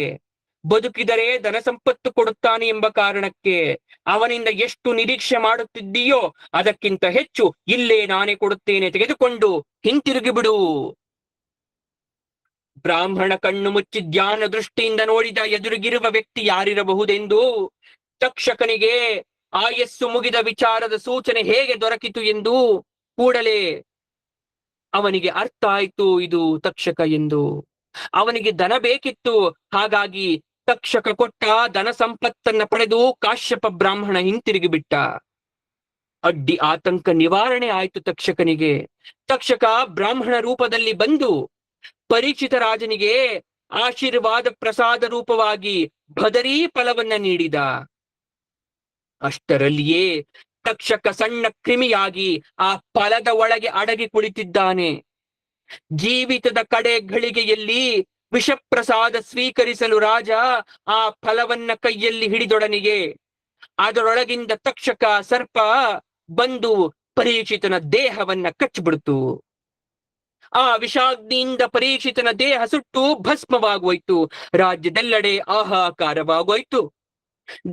ಬದುಕಿದರೆ ಧನ ಸಂಪತ್ತು ಕೊಡುತ್ತಾನೆ ಎಂಬ ಕಾರಣಕ್ಕೆ ಅವನಿಂದ ಎಷ್ಟು ನಿರೀಕ್ಷೆ ಮಾಡುತ್ತಿದ್ದೀಯೋ ಅದಕ್ಕಿಂತ ಹೆಚ್ಚು ಇಲ್ಲೇ ನಾನೇ ಕೊಡುತ್ತೇನೆ, ತೆಗೆದುಕೊಂಡು ಹಿಂತಿರುಗಿ ಬಿಡು. ಬ್ರಾಹ್ಮಣ ಕಣ್ಣು ಮುಚ್ಚಿ ಧ್ಯಾನ ದೃಷ್ಟಿಯಿಂದ ನೋಡಿದ ಎದುರಿಗಿರುವ ವ್ಯಕ್ತಿ ಯಾರಿರಬಹುದೆಂದು ತಕ್ಷಕನಿಗೆ ಆಯಸ್ಸು ಮುಗಿದ ವಿಚಾರದ ಸೂಚನೆ ಹೇಗೆ ದೊರಕಿತು ಎಂದು ಕೂಡಲೇ ಅವನಿಗೆ ಅರ್ಥ ಆಯ್ತು, ಇದು ತಕ್ಷಕ ಎಂದು. ಅವನಿಗೆ ಧನ ಬೇಕಿತ್ತು, ಹಾಗಾಗಿ ತಕ್ಷಕ ಕೊಟ್ಟ ಧನ ಸಂಪತ್ತನ್ನ ಪಡೆದು ಕಾಶ್ಯಪ ಬ್ರಾಹ್ಮಣ ಹಿಂತಿರುಗಿ ಬಿಟ್ಟ. ಅಡ್ಡಿ ಆತಂಕ ನಿವಾರಣೆ ಆಯ್ತು ತಕ್ಷಕನಿಗೆ. ತಕ್ಷಕ ಬ್ರಾಹ್ಮಣ ರೂಪದಲ್ಲಿ ಬಂದು ಪರೀಕ್ಷಿತ ರಾಜನಿಗೆ ಆಶೀರ್ವಾದ ಪ್ರಸಾದ ರೂಪವಾಗಿ ಭದರಿ ಫಲವನ್ನ ನೀಡಿದ. ಅಷ್ಟರಲ್ಲಿಯೇ ತಕ್ಷಕ ಸಣ್ಣ ಕ್ರಿಮಿಯಾಗಿ ಆ ಫಲದ ಒಳಗೆ ಅಡಗಿ ಕುಳಿತಿದ್ದಾನೆ. ಜೀವಿತದ ಕಡೆ ಘಳಿಗೆಯಲ್ಲಿ ವಿಷಪ್ರಸಾದ ಸ್ವೀಕರಿಸಲು ರಾಜ ಆ ಫಲವನ್ನ ಕೈಯಲ್ಲಿ ಹಿಡಿದೊಡನಿಗೆ ಅದರೊಳಗಿಂದ ತಕ್ಷಕ ಸರ್ಪ ಬಂದು ಪರೀಕ್ಷಿತನ ದೇಹವನ್ನ ಕಚ್ಚಿಬಿಡ್ತು. ಆ ವಿಷಾಗ್ನಿಯಿಂದ ಪರೀಕ್ಷಿತನ ದೇಹ ಸುಟ್ಟು ಭಸ್ಮವಾಗೋಯ್ತು. ರಾಜ್ಯದೆಲ್ಲೆಡೆ ಆಹಾಕಾರವಾಗೋಯ್ತು.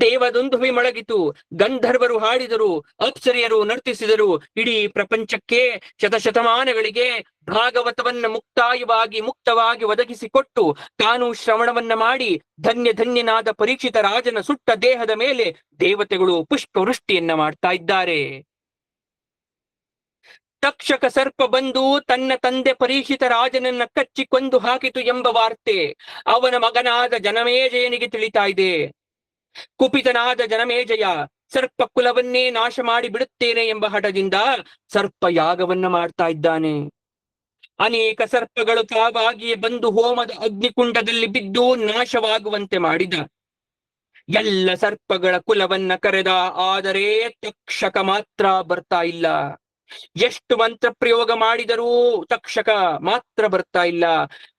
ದೇವದೊಂದುವೆ ಮೊಳಗಿತು. ಗಂಧರ್ವರು ಹಾಡಿದರು, ಅಪ್ಸರಿಯರು ನರ್ತಿಸಿದರು. ಇಡೀ ಪ್ರಪಂಚಕ್ಕೆ ಶತಶತಮಾನಗಳಿಗೆ ಭಾಗವತವನ್ನ ಮುಕ್ತವಾಗಿ ಒದಗಿಸಿಕೊಟ್ಟು ತಾನು ಶ್ರವಣವನ್ನ ಮಾಡಿ ಧನ್ಯನಾದ ಪರೀಕ್ಷಿತ ರಾಜನ ಸುಟ್ಟ ದೇಹದ ಮೇಲೆ ದೇವತೆಗಳು ಪುಷ್ಪವೃಷ್ಟಿಯನ್ನ ಮಾಡ್ತಾ ಇದ್ದಾರೆ. ತಕ್ಷಕ ಸರ್ಪ ಬಂದು ತನ್ನ ತಂದೆ ಪರೀಕ್ಷಿತ ರಾಜನನ್ನ ಕಚ್ಚಿ ಕೊಂದು ಹಾಕಿತು ಎಂಬ ವಾರ್ತೆ ಅವನ ಮಗನಾದ ಜನಮೇಜಯನಿಗೆ ತಿಳಿತಾ ಇದೆ. ಕುಪಿತನಾದ ಜನಮೇಜಯ ಸರ್ಪ ಕುಲವನ್ನೇ ನಾಶ ಮಾಡಿ ಬಿಡುತ್ತೇನೆ ಎಂಬ ಹಠದಿಂದ ಸರ್ಪ ಯಾಗವನ್ನ ಮಾಡ್ತಾ ಇದ್ದಾನೆ. ಅನೇಕ ಸರ್ಪಗಳು ತಾವಾಗಿಯೇ ಬಂದು ಹೋಮದ ಅಗ್ನಿಕುಂಡದಲ್ಲಿ ಬಿದ್ದು ನಾಶವಾಗುವಂತೆ ಮಾಡಿದ. ಎಲ್ಲ ಸರ್ಪಗಳ ಕುಲವನ್ನ ಕರೆದ, ಆದರೆ ತಕ್ಷಕ ಮಾತ್ರ ಬರ್ತಾ ಇಲ್ಲ. ಎಷ್ಟು ಮಂತ್ರ ಪ್ರಯೋಗ ಮಾಡಿದರೂ ತಕ್ಷಕ ಮಾತ್ರ ಬರ್ತಾ ಇಲ್ಲ.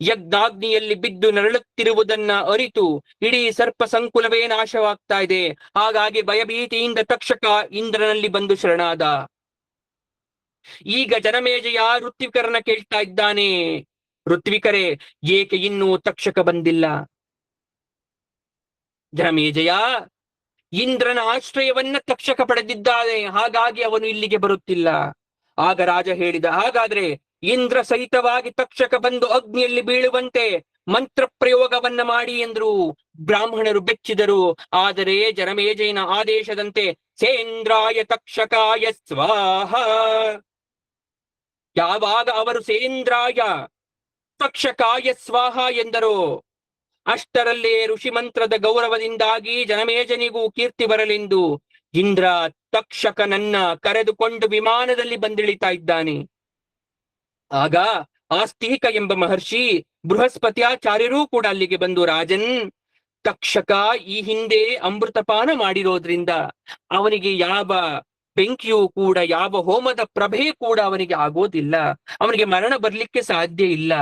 ಯಜ್ಞಾಗ್ನಿಯಲ್ಲಿ ಬಿದ್ದು ನರಳುತ್ತಿರುವುದನ್ನ ಅರಿತು ಇಡೀ ಸರ್ಪ ಸಂಕುಲವೇ ನಾಶವಾಗ್ತಾ ಇದೆ. ಹಾಗಾಗಿ ಭಯಭೀತಿಯಿಂದ ತಕ್ಷಕ ಇಂದ್ರನಲ್ಲಿ ಬಂದು ಶರಣಾದ. ಈಗ ಜನಮೇಜಯ ಋತ್ವಿಕರನ್ನ ಕೇಳ್ತಾ ಇದ್ದಾನೆ, ಋತ್ವಿಕರೇ, ಏಕೆ ಇನ್ನೂ ತಕ್ಷಕ ಬಂದಿಲ್ಲ? ಜನಮೇಜಯ, ಇಂದ್ರನ ಆಶ್ರಯವನ್ನ ತಕ್ಷಕ ಪಡೆದಿದ್ದಾನೆ, ಹಾಗಾಗಿ ಅವನು ಇಲ್ಲಿಗೆ ಬರುತ್ತಿಲ್ಲ. ಆಗ ರಾಜ ಹೇಳಿದ, ಹಾಗಾದ್ರೆ ಇಂದ್ರ ಸಹಿತವಾಗಿ ತಕ್ಷಕ ಬಂದು ಅಗ್ನಿಯಲ್ಲಿ ಬೀಳುವಂತೆ ಮಂತ್ರ ಪ್ರಯೋಗವನ್ನ ಮಾಡಿ ಎಂದ್ರು. ಬ್ರಾಹ್ಮಣರು ಬೆಚ್ಚಿದರು. ಆದರೆ ಜನಮೇಜಯನ ಆದೇಶದಂತೆ ಸೇಂದ್ರಾಯ ತಕ್ಷಕಾಯ ಸ್ವಾಹ. ಯಾವಾಗ ಅವರು ಸೇಂದ್ರಾಯ ತಕ್ಷಕಾಯ ಸ್ವಾಹ ಎಂದರು, ಅಷ್ಟರಲ್ಲೇ ಋಷಿ ಮಂತ್ರದ ಗೌರವದಿಂದಾಗಿ ಜನಮೇಜನಿಗೂ ಕೀರ್ತಿ ಬರಲೆಂದು ಇಂದ್ರ ತಕ್ಷಕನನ್ನ ಕರೆದುಕೊಂಡು ವಿಮಾನದಲ್ಲಿ ಬಂದಿಳಿತಾ ಇದ್ದಾನೆ. ಆಗ ಆಸ್ತಿಕ ಎಂಬ ಮಹರ್ಷಿ ಬೃಹಸ್ಪತ್ಯಾಚಾರ್ಯರೂ ಕೂಡ ಅಲ್ಲಿಗೆ ಬಂದು, ರಾಜನ್, ತಕ್ಷಕ ಈ ಹಿಂದೆ ಅಮೃತಪಾನ ಮಾಡಿರೋದ್ರಿಂದ ಅವನಿಗೆ ಯಾವ ಬೆಂಕಿಯೂ ಕೂಡ, ಯಾವ ಹೋಮದ ಪ್ರಭೆ ಕೂಡ ಅವನಿಗೆ ಆಗೋದಿಲ್ಲ. ಅವನಿಗೆ ಮರಣ ಬರ್ಲಿಕ್ಕೆ ಸಾಧ್ಯ ಇಲ್ಲ.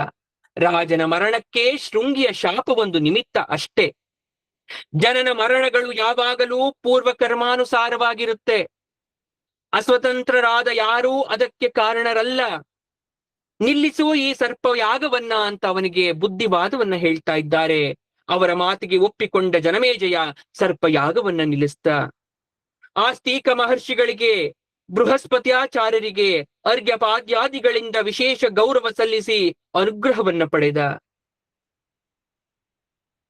ರಾಜನ ಮರಣಕ್ಕೆ ಶೃಂಗಿಯ ಶಾಪ ಒಂದು ನಿಮಿತ್ತ ಅಷ್ಟೇ. ಜನನ ಮರಣಗಳು ಯಾವಾಗಲೂ ಪೂರ್ವ ಕರ್ಮಾನುಸಾರವಾಗಿರುತ್ತೆ. ಅಸ್ವತಂತ್ರರಾದ ಯಾರೂ ಅದಕ್ಕೆ ಕಾರಣರಲ್ಲ. ನಿಲ್ಲಿಸು ಈ ಸರ್ಪ ಯಾಗವನ್ನ ಅಂತ ಅವನಿಗೆ ಬುದ್ಧಿವಾದವನ್ನ ಹೇಳ್ತಾ ಇದ್ದಾರೆ. ಅವರ ಮಾತಿಗೆ ಒಪ್ಪಿಕೊಂಡ ಜನಮೇಜಯ ಸರ್ಪ ಯಾಗವನ್ನ ನಿಲ್ಲಿಸ್ತ. ಆಸ್ತಿಕ ಮಹರ್ಷಿಗಳಿಗೆ, ಬೃಹಸ್ಪತ್ಯಾಚಾರ್ಯರಿಗೆ ಅರ್ಘ್ಯಪಾದ್ಯಾದಿಗಳಿಂದ ವಿಶೇಷ ಗೌರವ ಸಲ್ಲಿಸಿ ಅನುಗ್ರಹವನ್ನ ಪಡೆದ.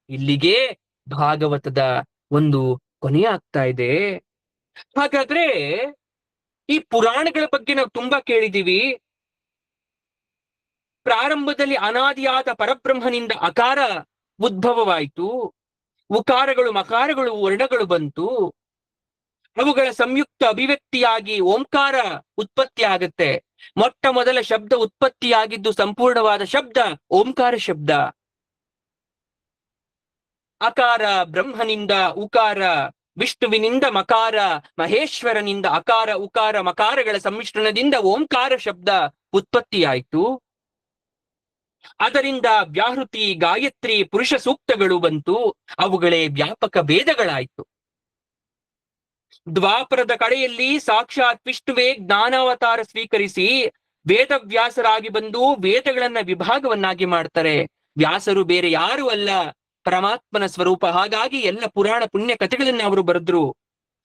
ಇಲ್ಲಿಗೆ ಭಾಗವತದ ಒಂದು ಕೊನೆಯಾಗ್ತಾ ಇದೆ. ಹಾಗಾದ್ರೆ ಈ ಪುರಾಣಗಳ ಬಗ್ಗೆ ನಾವು ತುಂಬಾ ಕೇಳಿದೀವಿ. ಪ್ರಾರಂಭದಲ್ಲಿ ಅನಾದಿಯಾದ ಪರಬ್ರಹ್ಮನಿಂದ ಅಕಾರ ಉದ್ಭವವಾಯಿತು, ಉಕಾರಗಳು ಮಕಾರಗಳು ವರ್ಣಗಳು ಬಂತು, ಅವುಗಳ ಸಂಯುಕ್ತ ಅಭಿವ್ಯಕ್ತಿಯಾಗಿ ಓಂಕಾರ ಉತ್ಪತ್ತಿ ಆಗುತ್ತೆ. ಮೊಟ್ಟ ಮೊದಲ ಶಬ್ದ ಉತ್ಪತ್ತಿಯಾಗಿದ್ದು ಸಂಪೂರ್ಣವಾದ ಶಬ್ದ ಓಂಕಾರ ಶಬ್ದ. ಅಕಾರ ಬ್ರಹ್ಮನಿಂದ ಉಕಾರ, ವಿಷ್ಣುವಿನಿಂದ ಮಕಾರ, ಮಹೇಶ್ವರನಿಂದ ಅಕಾರ ಉಕಾರ ಮಕಾರಗಳ ಸಮ್ಮಿಶ್ರಣದಿಂದ ಓಂಕಾರ ಶಬ್ದ ಉತ್ಪತ್ತಿಯಾಯಿತು. ಅದರಿಂದ ವ್ಯಾಹೃತಿ, ಗಾಯತ್ರಿ, ಪುರುಷ ಸೂಕ್ತಗಳು ಬಂತು. ಅವುಗಳೇ ವ್ಯಾಪಕ ವೇದಗಳಾಯಿತು. ದ್ವಾಪರದ ಕಡೆಯಲ್ಲಿ ಸಾಕ್ಷಾತ್ ವಿಷ್ಣುವೇ ಜ್ಞಾನಾವತಾರ ಸ್ವೀಕರಿಸಿ ವೇದವ್ಯಾಸರಾಗಿ ಬಂದು ವೇದಗಳನ್ನ ವಿಭಾಗವನ್ನಾಗಿ ಮಾಡ್ತಾರೆ. ವ್ಯಾಸರು ಬೇರೆ ಯಾರು ಅಲ್ಲ, ಪರಮಾತ್ಮನ ಸ್ವರೂಪ. ಹಾಗಾಗಿ ಎಲ್ಲ ಪುರಾಣ ಪುಣ್ಯ ಕಥೆಗಳನ್ನ ಅವರು ಬರೆದ್ರು.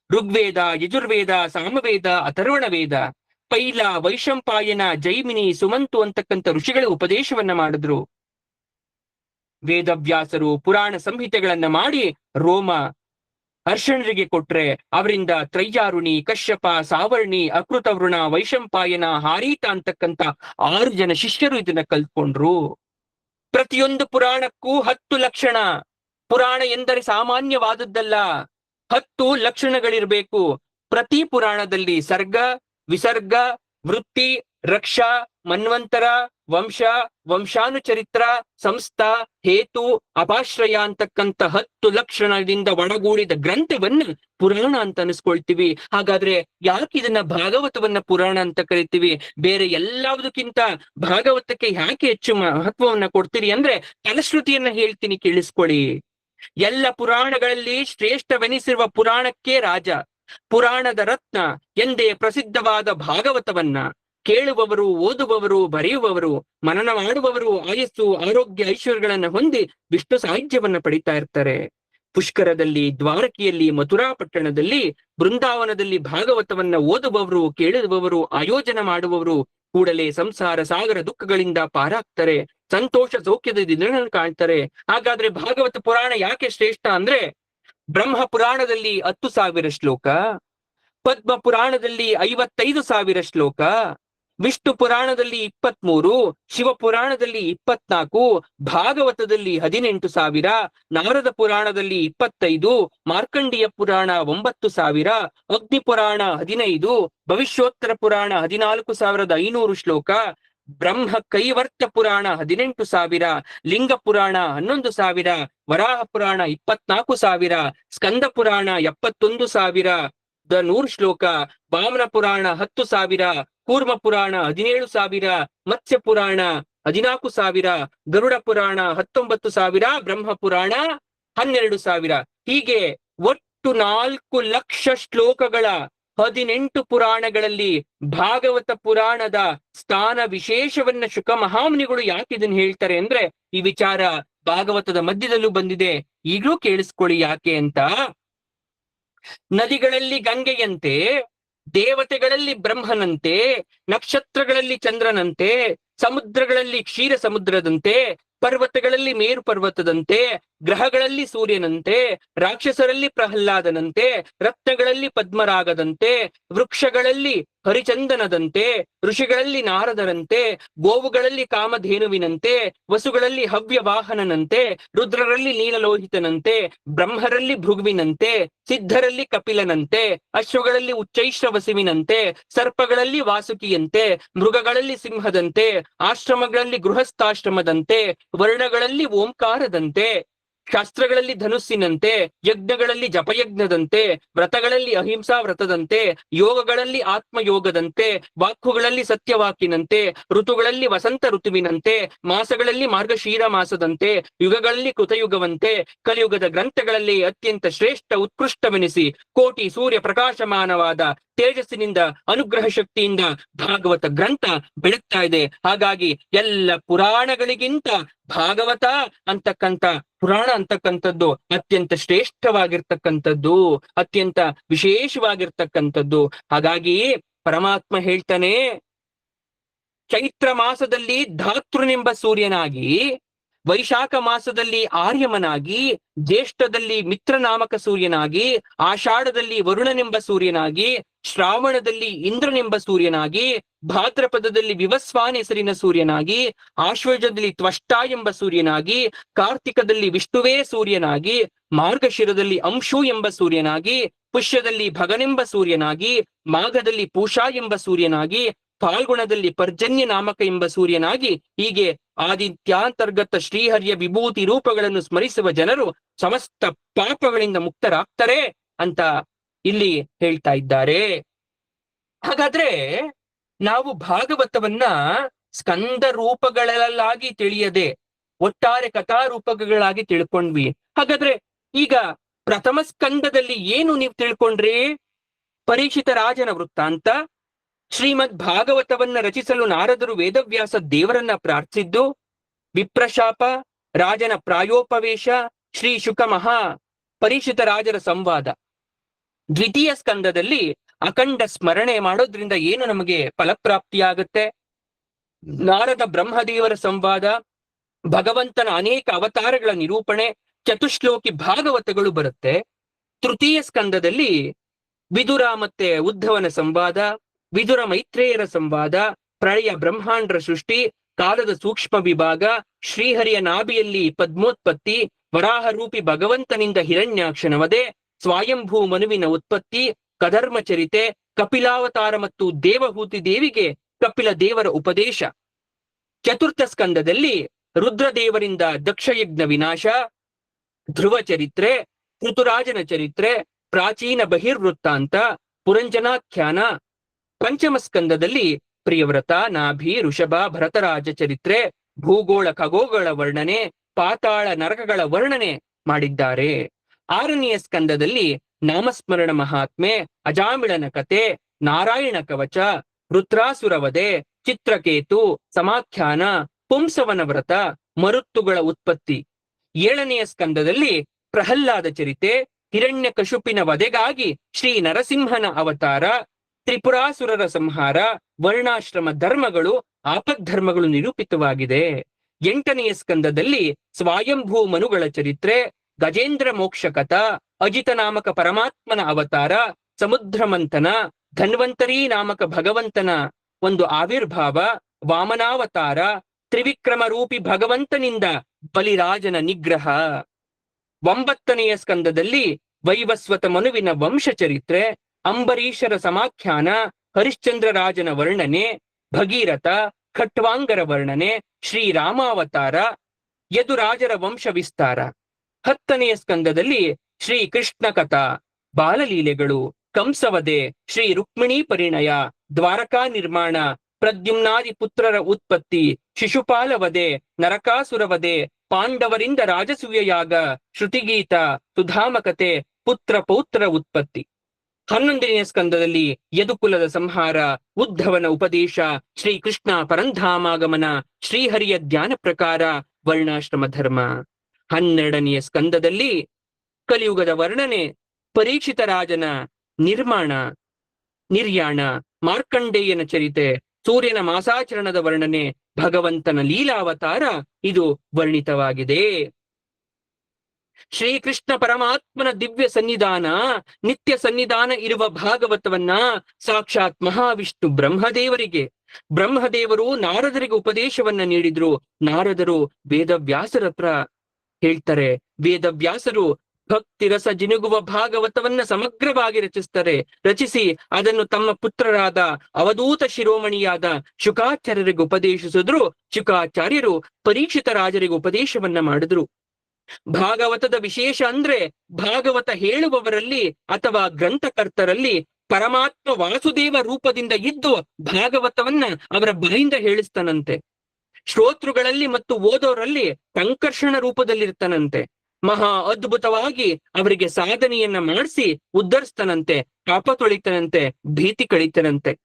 ಋಗ್ವೇದ, ಯಜುರ್ವೇದ, ಸಾಮವೇದ, ಅಥರ್ವಣ ವೇದ, ಪೈಲ, ವೈಶಂಪಾಯನ, ಜೈಮಿನಿ, ಸುಮಂತು ಅಂತಕ್ಕಂಥ ಋಷಿಗಳ ಉಪದೇಶವನ್ನ ಮಾಡಿದ್ರು. ವೇದವ್ಯಾಸರು ಪುರಾಣ ಸಂಹಿತೆಗಳನ್ನ ಮಾಡಿ ರೋಮ ಹರ್ಷಣರಿಗೆ ಕೊಟ್ರೆ, ಅವರಿಂದ ತ್ರಯ್ಯಾರುಣಿ, ಕಶ್ಯಪ, ಸಾವರ್ಣಿ, ಅಕೃತವೃಣ, ವೈಶಂಪಾಯನ, ಹಾರೀತ ಅಂತಕ್ಕಂಥ 6 ಜನ ಶಿಷ್ಯರು ಇದನ್ನ ಕಲ್ತ್ಕೊಂಡ್ರು. ಪ್ರತಿಯೊಂದು ಪುರಾಣಕ್ಕೂ 10 ಲಕ್ಷಣ. ಪುರಾಣ ಎಂದರೆ ಸಾಮಾನ್ಯವಾದದ್ದಲ್ಲ, 10 ಲಕ್ಷಣಗಳಿರ್ಬೇಕು. ಪ್ರತಿ ಪುರಾಣದಲ್ಲಿ ಸರ್ಗ, ವಿಸರ್ಗ, ವೃತ್ತಿ, ರಕ್ಷಾ, ಮನ್ವಂತರ, ವಂಶ, ವಂಶಾನುಚರಿತ್ರ, ಸಂಸ್ಥ, ಹೇತು, ಅಪಾಶ್ರಯ ಅಂತಕ್ಕಂಥ 10 ಲಕ್ಷಣದಿಂದ ಒಳಗೂಡಿದ ಗ್ರಂಥವನ್ನ ಪುರಾಣ ಅಂತ ಅನಿಸ್ಕೊಳ್ತೀವಿ. ಹಾಗಾದ್ರೆ ಯಾಕೆ ಇದನ್ನ ಭಾಗವತವನ್ನ ಪುರಾಣ ಅಂತ ಕರಿತೀವಿ? ಬೇರೆ ಎಲ್ಲದಕ್ಕಿಂತ ಭಾಗವತಕ್ಕೆ ಯಾಕೆ ಹೆಚ್ಚು ಮಹತ್ವವನ್ನ ಕೊಡ್ತೀರಿ ಅಂದ್ರೆ, ಫಲಶ್ರುತಿಯನ್ನ ಹೇಳ್ತೀನಿ, ಕೇಳಿಸ್ಕೊಳ್ಳಿ. ಎಲ್ಲ ಪುರಾಣಗಳಲ್ಲಿ ಶ್ರೇಷ್ಠವೆನಿಸಿರುವ ಪುರಾಣಕ್ಕೆ ರಾಜ, ಪುರಾಣದ ರತ್ನ ಎಂದೇ ಪ್ರಸಿದ್ಧವಾದ ಭಾಗವತವನ್ನ ಕೇಳುವವರು, ಓದುವವರು, ಬರೆಯುವವರು, ಮನನ ಮಾಡುವವರು ಆಯಸ್ಸು, ಆರೋಗ್ಯ, ಐಶ್ವರ್ಯಗಳನ್ನ ಹೊಂದಿ ವಿಷ್ಣು ಸಾಹಿತ್ಯವನ್ನ ಪಡಿತಾ ಇರ್ತಾರೆ. ಪುಷ್ಕರದಲ್ಲಿ, ದ್ವಾರಕಿಯಲ್ಲಿ, ಮಥುರಾ ಪಟ್ಟಣದಲ್ಲಿ, ಬೃಂದಾವನದಲ್ಲಿ ಭಾಗವತವನ್ನ ಓದುವವರು, ಕೇಳುವವರು, ಆಯೋಜನ ಮಾಡುವವರು ಕೂಡಲೇ ಸಂಸಾರ ಸಾಗರ ದುಃಖಗಳಿಂದ ಪಾರಾಗ್ತಾರೆ, ಸಂತೋಷ ಸೌಖ್ಯದ ದಿನಗಳನ್ನು ಕಾಣ್ತಾರೆ. ಹಾಗಾದ್ರೆ ಭಾಗವತ ಪುರಾಣ ಯಾಕೆ ಶ್ರೇಷ್ಠ ಅಂದ್ರೆ, ಬ್ರಹ್ಮ ಪುರಾಣದಲ್ಲಿ 10,000 ಶ್ಲೋಕ, ಪದ್ಮ ಪುರಾಣದಲ್ಲಿ 55,000 ಶ್ಲೋಕ, ವಿಷ್ಣು ಪುರಾಣದಲ್ಲಿ 23, ಶಿವ ಪುರಾಣದಲ್ಲಿ 24, ಭಾಗವತದಲ್ಲಿ 18,000, ನಾರದ ಪುರಾಣದಲ್ಲಿ 25, ಮಾರ್ಕಂಡಿಯ ಪುರಾಣ 9,000, ಅಗ್ನಿ ಪುರಾಣ 15, ಭವಿಷ್ಯೋತ್ತರ ಪುರಾಣ 14,500 ಶ್ಲೋಕ, ಬ್ರಹ್ಮ ಕೈವರ್ತ ಪುರಾಣ 18,000, ಲಿಂಗ ಪುರಾಣ 11,000, ವರಾಹ ಪುರಾಣ 24,000, ಸ್ಕಂದ ಪುರಾಣ 71,000, 100 ಶ್ಲೋಕ, ವಾಮನ ಪುರಾಣ 10,000, ಕೂರ್ಮ ಪುರಾಣ 17,000, ಮತ್ಸ್ಯ ಪುರಾಣ 14,000, ಗರುಡ ಪುರಾಣ 19,000, ಬ್ರಹ್ಮ ಪುರಾಣ 12,000. ಹೀಗೆ ಒಟ್ಟು 4 ಲಕ್ಷ ಶ್ಲೋಕಗಳ 18 ಪುರಾಣಗಳಲ್ಲಿ ಭಾಗವತ ಪುರಾಣದ ಸ್ಥಾನ ವಿಶೇಷವನ್ನ ಶುಕ ಮಹಾಮುನಿಗಳು ಯಾಕೆ ಇದನ್ನ ಹೇಳ್ತಾರೆ ಅಂದ್ರೆ, ಈ ವಿಚಾರ ಭಾಗವತದ ಮಧ್ಯದಲ್ಲೂ ಬಂದಿದೆ. ಈಗಲೂ ಕೇಳಿಸ್ಕೊಳ್ಳಿ ಯಾಕೆ ಅಂತ. ನದಿಗಳಲ್ಲಿ ಗಂಗೆಯಂತೆ, ದೇವತೆಗಳಲ್ಲಿ ಬ್ರಹ್ಮನಂತೆ, ನಕ್ಷತ್ರಗಳಲ್ಲಿ ಚಂದ್ರನಂತೆ, ಸಮುದ್ರಗಳಲ್ಲಿ ಕ್ಷೀರ ಸಮುದ್ರದಂತೆ, ಪರ್ವತಗಳಲ್ಲಿ ಮೇರು ಪರ್ವತದಂತೆ, ಗ್ರಹಗಳಲ್ಲಿ ಸೂರ್ಯನಂತೆ, ರಾಕ್ಷಸರಲ್ಲಿ ಪ್ರಹ್ಲಾದನಂತೆ, ರತ್ನಗಳಲ್ಲಿ ಪದ್ಮರಾಗದಂತೆ, ವೃಕ್ಷಗಳಲ್ಲಿ ಹರಿಚಂದನದಂತೆ, ಋಷಿಗಳಲ್ಲಿ ನಾರದರಂತೆ, ಗೋವುಗಳಲ್ಲಿ ಕಾಮಧೇನುವಿನಂತೆ, ವಸುಗಳಲ್ಲಿ ಹವ್ಯವಾಹನನಂತೆ, ರುದ್ರರಲ್ಲಿ ನೀಲಲೋಹಿತನಂತೆ, ಬ್ರಹ್ಮರಲ್ಲಿ ಭೃಗುವಿನಂತೆ, ಸಿದ್ಧರಲ್ಲಿ ಕಪಿಲನಂತೆ, ಅಶ್ವಗಳಲ್ಲಿ ಉಚ್ಚೈಶ್ರವಸುವಿನಂತೆ, ಸರ್ಪಗಳಲ್ಲಿ ವಾಸುಕಿಯಂತೆ, ಮೃಗಗಳಲ್ಲಿ ಸಿಂಹದಂತೆ, ಆಶ್ರಮಗಳಲ್ಲಿ ಗೃಹಸ್ಥಾಶ್ರಮದಂತೆ, ವರ್ಣಗಳಲ್ಲಿ ಓಂಕಾರದಂತೆ, ಶಾಸ್ತ್ರಗಳಲ್ಲಿ ಧನುಸ್ಸಿನಂತೆ, ಯಜ್ಞಗಳಲ್ಲಿ ಜಪಯಜ್ಞದಂತೆ, ವ್ರತಗಳಲ್ಲಿ ಅಹಿಂಸಾ ವ್ರತದಂತೆ, ಯೋಗಗಳಲ್ಲಿ ಆತ್ಮಯೋಗದಂತೆ, ವಾಕ್ಕುಗಳಲ್ಲಿ ಸತ್ಯವಾಕಿನಂತೆ, ಋತುಗಳಲ್ಲಿ ವಸಂತ ಋತುವಿನಂತೆ, ಮಾಸಗಳಲ್ಲಿ ಮಾರ್ಗಶೀರ ಮಾಸದಂತೆ, ಯುಗಗಳಲ್ಲಿ ಕೃತಯುಗವಂತೆ, ಕಲಿಯುಗದ ಗ್ರಂಥಗಳಲ್ಲಿ ಅತ್ಯಂತ ಶ್ರೇಷ್ಠ ಉತ್ಕೃಷ್ಟವೆನಿಸಿ ಕೋಟಿ ಸೂರ್ಯ ಪ್ರಕಾಶಮಾನವಾದ ತೇಜಸ್ಸಿನಿಂದ ಅನುಗ್ರಹ ಶಕ್ತಿಯಿಂದ ಭಾಗವತ ಗ್ರಂಥ ಬೆಳಗ್ತಾ ಇದೆ. ಹಾಗಾಗಿ ಎಲ್ಲ ಪುರಾಣಗಳಿಗಿಂತ ಭಾಗವತ ಅಂತಕ್ಕಂಥ ಪುರಾಣ ಅಂತಕ್ಕಂಥದ್ದು ಅತ್ಯಂತ ಶ್ರೇಷ್ಠವಾಗಿರ್ತಕ್ಕಂಥದ್ದು, ಅತ್ಯಂತ ವಿಶೇಷವಾಗಿರ್ತಕ್ಕಂಥದ್ದು. ಹಾಗಾಗಿ ಪರಮಾತ್ಮ ಹೇಳ್ತಾನೆ, ಚೈತ್ರ ಮಾಸದಲ್ಲಿ ಧಾತೃನೆಂಬ ಸೂರ್ಯನಾಗಿ, ವೈಶಾಖ ಮಾಸದಲ್ಲಿ ಆರ್ಯಮನಾಗಿ, ಜ್ಯೇಷ್ಠದಲ್ಲಿ ಮಿತ್ರನಾಮಕ ಸೂರ್ಯನಾಗಿ, ಆಷಾಢದಲ್ಲಿ ವರುಣನೆಂಬ ಸೂರ್ಯನಾಗಿ, ಶ್ರಾವಣದಲ್ಲಿ ಇಂದ್ರನೆಂಬ ಸೂರ್ಯನಾಗಿ, ಭಾದ್ರಪದದಲ್ಲಿ ವಿವಸ್ವಾನ್ ಹೆಸರಿನ ಸೂರ್ಯನಾಗಿ, ಆಶ್ವಜದಲ್ಲಿ ತ್ವಷ್ಟ ಎಂಬ ಸೂರ್ಯನಾಗಿ, ಕಾರ್ತಿಕದಲ್ಲಿ ವಿಷ್ಣುವೇ ಸೂರ್ಯನಾಗಿ, ಮಾರ್ಗಶಿರದಲ್ಲಿ ಅಂಶು ಎಂಬ ಸೂರ್ಯನಾಗಿ, ಪುಷ್ಯದಲ್ಲಿ ಭಗನೆಂಬ ಸೂರ್ಯನಾಗಿ, ಮಾಘದಲ್ಲಿ ಪೂಷಾ ಎಂಬ ಸೂರ್ಯನಾಗಿ, ಫಾಲ್ಗುಣದಲ್ಲಿ ಪರ್ಜನ್ಯ ನಾಮಕ ಎಂಬ ಸೂರ್ಯನಾಗಿ, ಹೀಗೆ ಆದಿತ್ಯಾಂತರ್ಗತ ಶ್ರೀಹರಿಯ ವಿಭೂತಿ ರೂಪಗಳನ್ನು ಸ್ಮರಿಸುವ ಜನರು ಸಮಸ್ತ ಪಾಪಗಳಿಂದ ಮುಕ್ತರಾಗ್ತಾರೆ ಅಂತ ಇಲ್ಲಿ ಹೇಳ್ತಾ ಇದ್ದಾರೆ. ಹಾಗಾದ್ರೆ ನಾವು ಭಾಗವತವನ್ನ ಸ್ಕಂದ ರೂಪಗಳಲ್ಲಾಗಿ ತಿಳಿಯದೆ ಒಟ್ಟಾರೆ ಕಥಾರೂಪಗಳಾಗಿ ತಿಳ್ಕೊಂಡ್ವಿ. ಹಾಗಾದ್ರೆ ಈಗ ಪ್ರಥಮ ಸ್ಕಂದದಲ್ಲಿ ಏನು ನೀವು ತಿಳ್ಕೊಂಡ್ರಿ? ಪರೀಕ್ಷಿತ ರಾಜನ ವೃತ್ತಾಂತ, ಶ್ರೀಮದ್ ಭಾಗವತವನ್ನ ರಚಿಸಲು ನಾರದರು ವೇದವ್ಯಾಸ ದೇವರನ್ನ ಪ್ರಾರ್ಥಿಸಿದ್ದು, ವಿಪ್ರಶಾಪ, ರಾಜನ ಪ್ರಾಯೋಪವೇಶ, ಶ್ರೀ ಶುಕ ಮಹಾ ಪರೀಕ್ಷಿತ ರಾಜರ ಸಂವಾದ. ದ್ವಿತೀಯ ಸ್ಕಂದದಲ್ಲಿ ಅಖಂಡ ಸ್ಮರಣೆ ಮಾಡೋದ್ರಿಂದ ಏನು ನಮಗೆ ಫಲಪ್ರಾಪ್ತಿಯಾಗುತ್ತೆ? ನಾರದ ಬ್ರಹ್ಮದೇವರ ಸಂವಾದ, ಭಗವಂತನ ಅನೇಕ ಅವತಾರಗಳ ನಿರೂಪಣೆ, ಚತುಶ್ಲೋಕಿ ಭಾಗವತಗಳು ಬರುತ್ತೆ. ತೃತೀಯ ಸ್ಕಂದದಲ್ಲಿ ವಿದುರ ಮತ್ತೆ ಉದ್ಧವನ ಸಂವಾದ, ವಿದುರ ಮೈತ್ರೇಯರ ಸಂವಾದ, ಪ್ರಳಯ ಬ್ರಹ್ಮಾಂಡರ ಸೃಷ್ಟಿ, ಕಾಲದ ಸೂಕ್ಷ್ಮ ವಿಭಾಗ, ಶ್ರೀಹರಿಯ ನಾಭಿಯಲ್ಲಿ ಪದ್ಮೋತ್ಪತ್ತಿ, ವರಾಹ ರೂಪಿ ಭಗವಂತನಿಂದ ಹಿರಣ್ಯಾಕ್ಷನ ವಧೆ, ಸ್ವಯಂಭೂ ಮನುವಿನ ಉತ್ಪತ್ತಿ, ಕಧರ್ಮ ಚರಿತೆ, ಕಪಿಲಾವತಾರ ಮತ್ತು ದೇವಹೂತಿ ದೇವಿಗೆ ಕಪಿಲ ದೇವರ ಉಪದೇಶ. ಚತುರ್ಥ ಸ್ಕಂದದಲ್ಲಿ ರುದ್ರದೇವರಿಂದ ದಕ್ಷಯಜ್ಞ ವಿನಾಶ, ಧ್ರುವ ಚರಿತ್ರೆ, ಋತುರಾಜನ ಚರಿತ್ರೆ, ಪ್ರಾಚೀನ ಬಹಿರ್ವೃತ್ತಾಂತ, ಪುರಂಜನಾಖ್ಯಾನ. ಪಂಚಮ ಸ್ಕಂದದಲ್ಲಿ ಪ್ರಿಯವ್ರತ, ನಾಭಿ, ಋಷಭ, ಭರತರಾಜ ಚರಿತ್ರೆ, ಭೂಗೋಳ ಖಗೋಳ ವರ್ಣನೆ, ಪಾತಾಳ ನರಕಗಳ ವರ್ಣನೆ ಮಾಡಿದ್ದಾರೆ. ಆರನೆಯ ಸ್ಕಂದದಲ್ಲಿ ನಾಮಸ್ಮರಣ ಮಹಾತ್ಮೆ, ಅಜಾಮಿಳನ ಕತೆ, ನಾರಾಯಣ ಕವಚ, ವೃತ್ರಾಸುರವಧೆ, ಚಿತ್ರಕೇತು, ಸಮಾಖ್ಯಾನ, ಪುಂಸವನ ವ್ರತ, ಮರುತ್ತುಗಳ ಉತ್ಪತ್ತಿ. ಏಳನೆಯ ಸ್ಕಂದದಲ್ಲಿ ಪ್ರಹ್ಲಾದ ಚರಿತೆ, ಹಿರಣ್ಯ ಕಶುಪಿನ ವಧೆಗಾಗಿ ಶ್ರೀ ನರಸಿಂಹನ ಅವತಾರ, ತ್ರಿಪುರಾಸುರರ ಸಂಹಾರ, ವರ್ಣಾಶ್ರಮ ಧರ್ಮಗಳು, ಆಪದ್ಧರ್ಮಗಳು ನಿರೂಪಿತವಾಗಿದೆ. ಎಂಟನೆಯ ಸ್ಕಂದದಲ್ಲಿ ಸ್ವಯಂಭೂ ಮನುಗಳ ಚರಿತ್ರೆ, ಗಜೇಂದ್ರ ಮೋಕ್ಷಕಥ, ಅಜಿತ ನಾಮಕ ಪರಮಾತ್ಮನ ಅವತಾರ, ಸಮುದ್ರ ಮಂಥನ, ಧನ್ವಂತರಿ ನಾಮಕ ಭಗವಂತನ ಒಂದು ಆವಿರ್ಭಾವ, ವಾಮನಾವತಾರ, ತ್ರಿವಿಕ್ರಮ ರೂಪಿ ಭಗವಂತನಿಂದ ಬಲಿರಾಜನ ನಿಗ್ರಹ. ಒಂಬತ್ತನೆಯ ಸ್ಕಂದದಲ್ಲಿ ವೈವಸ್ವತ ಮನುವಿನ ವಂಶ ಚರಿತ್ರೆ, ಅಂಬರೀಷರ ಸಮಾಖ್ಯಾನ, ಹರಿಶ್ಚಂದ್ರ ರಾಜನ ವರ್ಣನೆ, ಭಗೀರಥ, ಖಟ್ವಾಂಗರ ವರ್ಣನೆ, ಶ್ರೀರಾಮಾವತಾರ, ಯದುರಾಜರ ವಂಶ ವಿಸ್ತಾರ. ಹತ್ತನೆಯ ಸ್ಕಂದದಲ್ಲಿ ಶ್ರೀ ಕೃಷ್ಣ ಕಥಾ, ಬಾಲಲೀಲೆಗಳು, ಕಂಸವದೆ, ಶ್ರೀ ರುಕ್ಮಿಣೀ ಪರಿಣಯ, ದ್ವಾರಕಾ ನಿರ್ಮಾಣ, ಪ್ರದ್ಯುಮ್ನಾದಿ ಪುತ್ರರ ಉತ್ಪತ್ತಿ, ಶಿಶುಪಾಲ ವಧೆ, ನರಕಾಸುರ ವಧೆ, ಪಾಂಡವರಿಂದ ರಾಜಸೂಯ ಯಾಗ, ಶ್ರುತಿಗೀತ, ಸುಧಾಮಕತೆ, ಪುತ್ರ ಪೌತ್ರ ಉತ್ಪತ್ತಿ. 11ನೇ ಸ್ಕಂದದಲ್ಲಿ ಯದುಕುಲದ ಸಂಹಾರ, ಉದ್ಧವನ ಉಪದೇಶ, ಶ್ರೀಕೃಷ್ಣ ಪರಂಧಾಮಾಗಮನ, ಶ್ರೀಹರಿಯ ಧ್ಯಾನ ಪ್ರಕಾರ, ವರ್ಣಾಶ್ರಮ ಧರ್ಮ. 12ನೆಯ ಸ್ಕಂದದಲ್ಲಿ ಕಲಿಯುಗದ ವರ್ಣನೆ, ಪರೀಕ್ಷಿತ ರಾಜನ ನಿರ್ಮಾಣ ನಿರ್ಯಾಣ, ಮಾರ್ಕಂಡೇಯನ ಚರಿತೆ, ಸೂರ್ಯನ ಮಾಸಾಚರಣದ ವರ್ಣನೆ, ಭಗವಂತನ ಲೀಲಾವತಾರ ಇದು ವರ್ಣಿತವಾಗಿದೆ. ಶ್ರೀಕೃಷ್ಣ ಪರಮಾತ್ಮನ ದಿವ್ಯ ಸನ್ನಿಧಾನ, ನಿತ್ಯ ಸನ್ನಿಧಾನ ಇರುವ ಭಾಗವತವನ್ನ ಸಾಕ್ಷಾತ್ ಮಹಾವಿಷ್ಣು ಬ್ರಹ್ಮದೇವರು ನಾರದರಿಗೆ ಉಪದೇಶವನ್ನ ನೀಡಿದ್ರು. ನಾರದರು ವೇದವ್ಯಾಸರ ಹತ್ರ ಹೇಳ್ತಾರೆ. ವೇದವ್ಯಾಸರು ಭಕ್ತಿ ರಸ ಜಿನುಗುವ ಭಾಗವತವನ್ನ ಸಮಗ್ರವಾಗಿ ರಚಿಸಿ ಅದನ್ನು ತಮ್ಮ ಪುತ್ರರಾದ ಅವಧೂತ ಶಿರೋಮಣಿಯಾದ ಶುಕಾಚಾರ್ಯರಿಗೆ ಉಪದೇಶಿಸಿದ್ರು. ಶುಕಾಚಾರ್ಯರು ಪರೀಕ್ಷಿತ ರಾಜರಿಗೆ ಉಪದೇಶವನ್ನ ಮಾಡಿದ್ರು. ಭಾಗವತದ ವಿಶೇಷ ಅಂದ್ರೆ ಭಾಗವತ ಹೇಳುವವರಲ್ಲಿ ಅಥವಾ ಗ್ರಂಥಕರ್ತರಲ್ಲಿ ಪರಮಾತ್ಮ ವಾಸುದೇವ ರೂಪದಿಂದ ಇದ್ದು ಭಾಗವತವನ್ನ ಅವರ ಬಾಯಿಂದ ಹೇಳಿಸ್ತಾನಂತೆ. ಶ್ರೋತೃಗಳಲ್ಲಿ ಮತ್ತು ಓದೋರಲ್ಲಿ ಸಂಕರ್ಷಣ ರೂಪದಲ್ಲಿರ್ತಾನಂತೆ. ಮಹಾ ಅದ್ಭುತವಾಗಿ ಅವರಿಗೆ ಸಾಧನೆಯನ್ನ ಮಾಡಿಸಿ ಉದ್ಧರಿಸ್ತಾನಂತೆ, ಪಾಪ ತೊಳಿತಾನಂತೆ, ಭೀತಿ ಕಳೀತಾನಂತೆ.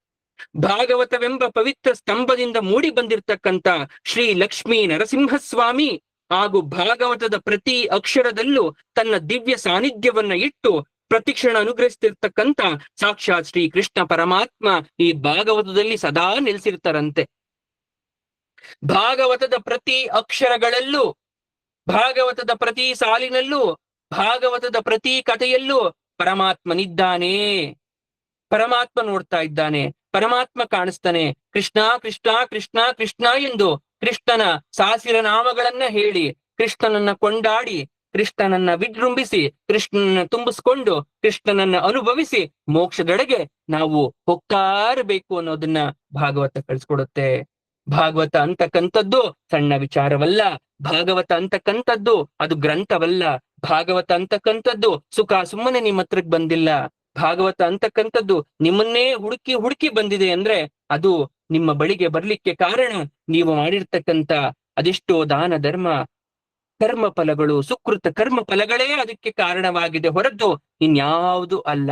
ಭಾಗವತವೆಂಬ ಪವಿತ್ರ ಸ್ತಂಭದಿಂದ ಮೂಡಿ ಬಂದಿರತಕ್ಕಂತ ಶ್ರೀ ಲಕ್ಷ್ಮೀ ನರಸಿಂಹಸ್ವಾಮಿ ಹಾಗೂ ಭಾಗವತದ ಪ್ರತಿ ಅಕ್ಷರದಲ್ಲೂ ತನ್ನ ದಿವ್ಯ ಸಾನ್ನಿಧ್ಯವನ್ನ ಇಟ್ಟು ಪ್ರತಿಕ್ಷಣ ಅನುಗ್ರಹಿಸ್ತಿರ್ತಕ್ಕಂಥ ಸಾಕ್ಷಾತ್ ಶ್ರೀ ಕೃಷ್ಣ ಪರಮಾತ್ಮ ಈ ಭಾಗವತದಲ್ಲಿ ಸದಾ ನೆಲೆಸಿರ್ತಾರಂತೆ. ಭಾಗವತದ ಪ್ರತಿ ಅಕ್ಷರಗಳಲ್ಲೂ, ಭಾಗವತದ ಪ್ರತಿ ಸಾಲಿನಲ್ಲೂ, ಭಾಗವತದ ಪ್ರತಿ ಕಥೆಯಲ್ಲೂ ಪರಮಾತ್ಮನಿದ್ದಾನೆ. ಪರಮಾತ್ಮ ನೋಡ್ತಾ ಇದ್ದಾನೆ, ಪರಮಾತ್ಮ ಕಾಣಿಸ್ತಾನೆ. ಕೃಷ್ಣ ಕೃಷ್ಣ ಕೃಷ್ಣ ಕೃಷ್ಣ ಎಂದು ಕೃಷ್ಣನ ಸಾಸಿರ ನಾಮಗಳನ್ನ ಹೇಳಿ, ಕೃಷ್ಣನನ್ನ ಕೊಂಡಾಡಿ, ಕೃಷ್ಣನನ್ನ ವಿಜೃಂಭಿಸಿ, ಕೃಷ್ಣನನ್ನ ತುಂಬಿಸ್ಕೊಂಡು, ಕೃಷ್ಣನನ್ನ ಅನುಭವಿಸಿ ಮೋಕ್ಷದೆಡೆಗೆ ನಾವು ಹೊಕ್ಕಾರಬೇಕು ಅನ್ನೋದನ್ನ ಭಾಗವತ ಕಳಿಸ್ಕೊಡುತ್ತೆ. ಭಾಗವತ ಅಂತಕ್ಕಂಥದ್ದು ಸಣ್ಣ ವಿಚಾರವಲ್ಲ. ಭಾಗವತ ಅಂತಕ್ಕಂಥದ್ದು ಅದು ಗ್ರಂಥವಲ್ಲ. ಭಾಗವತ ಅಂತಕ್ಕಂಥದ್ದು ಸುಖ ಸುಮ್ಮನೆ ನಿಮ್ಮ ಹತ್ರಕ್ಕೆ ಬಂದಿಲ್ಲ. ಭಾಗವತ ಅಂತಕ್ಕಂಥದ್ದು ನಿಮ್ಮನ್ನೇ ಹುಡುಕಿ ಬಂದಿದೆ ಅಂದ್ರೆ ಅದು ನಿಮ್ಮ ಬಳಿಗೆ ಬರ್ಲಿಕ್ಕೆ ಕಾರಣ ನೀವು ಮಾಡಿರ್ತಕ್ಕಂಥ ಅದೆಷ್ಟೋ ದಾನ ಧರ್ಮ ಕರ್ಮ ಫಲಗಳು, ಸುಕೃತ ಕರ್ಮ ಫಲಗಳೇ ಅದಕ್ಕೆ ಕಾರಣವಾಗಿದೆ ಹೊರತು ಇನ್ಯಾವುದು ಅಲ್ಲ.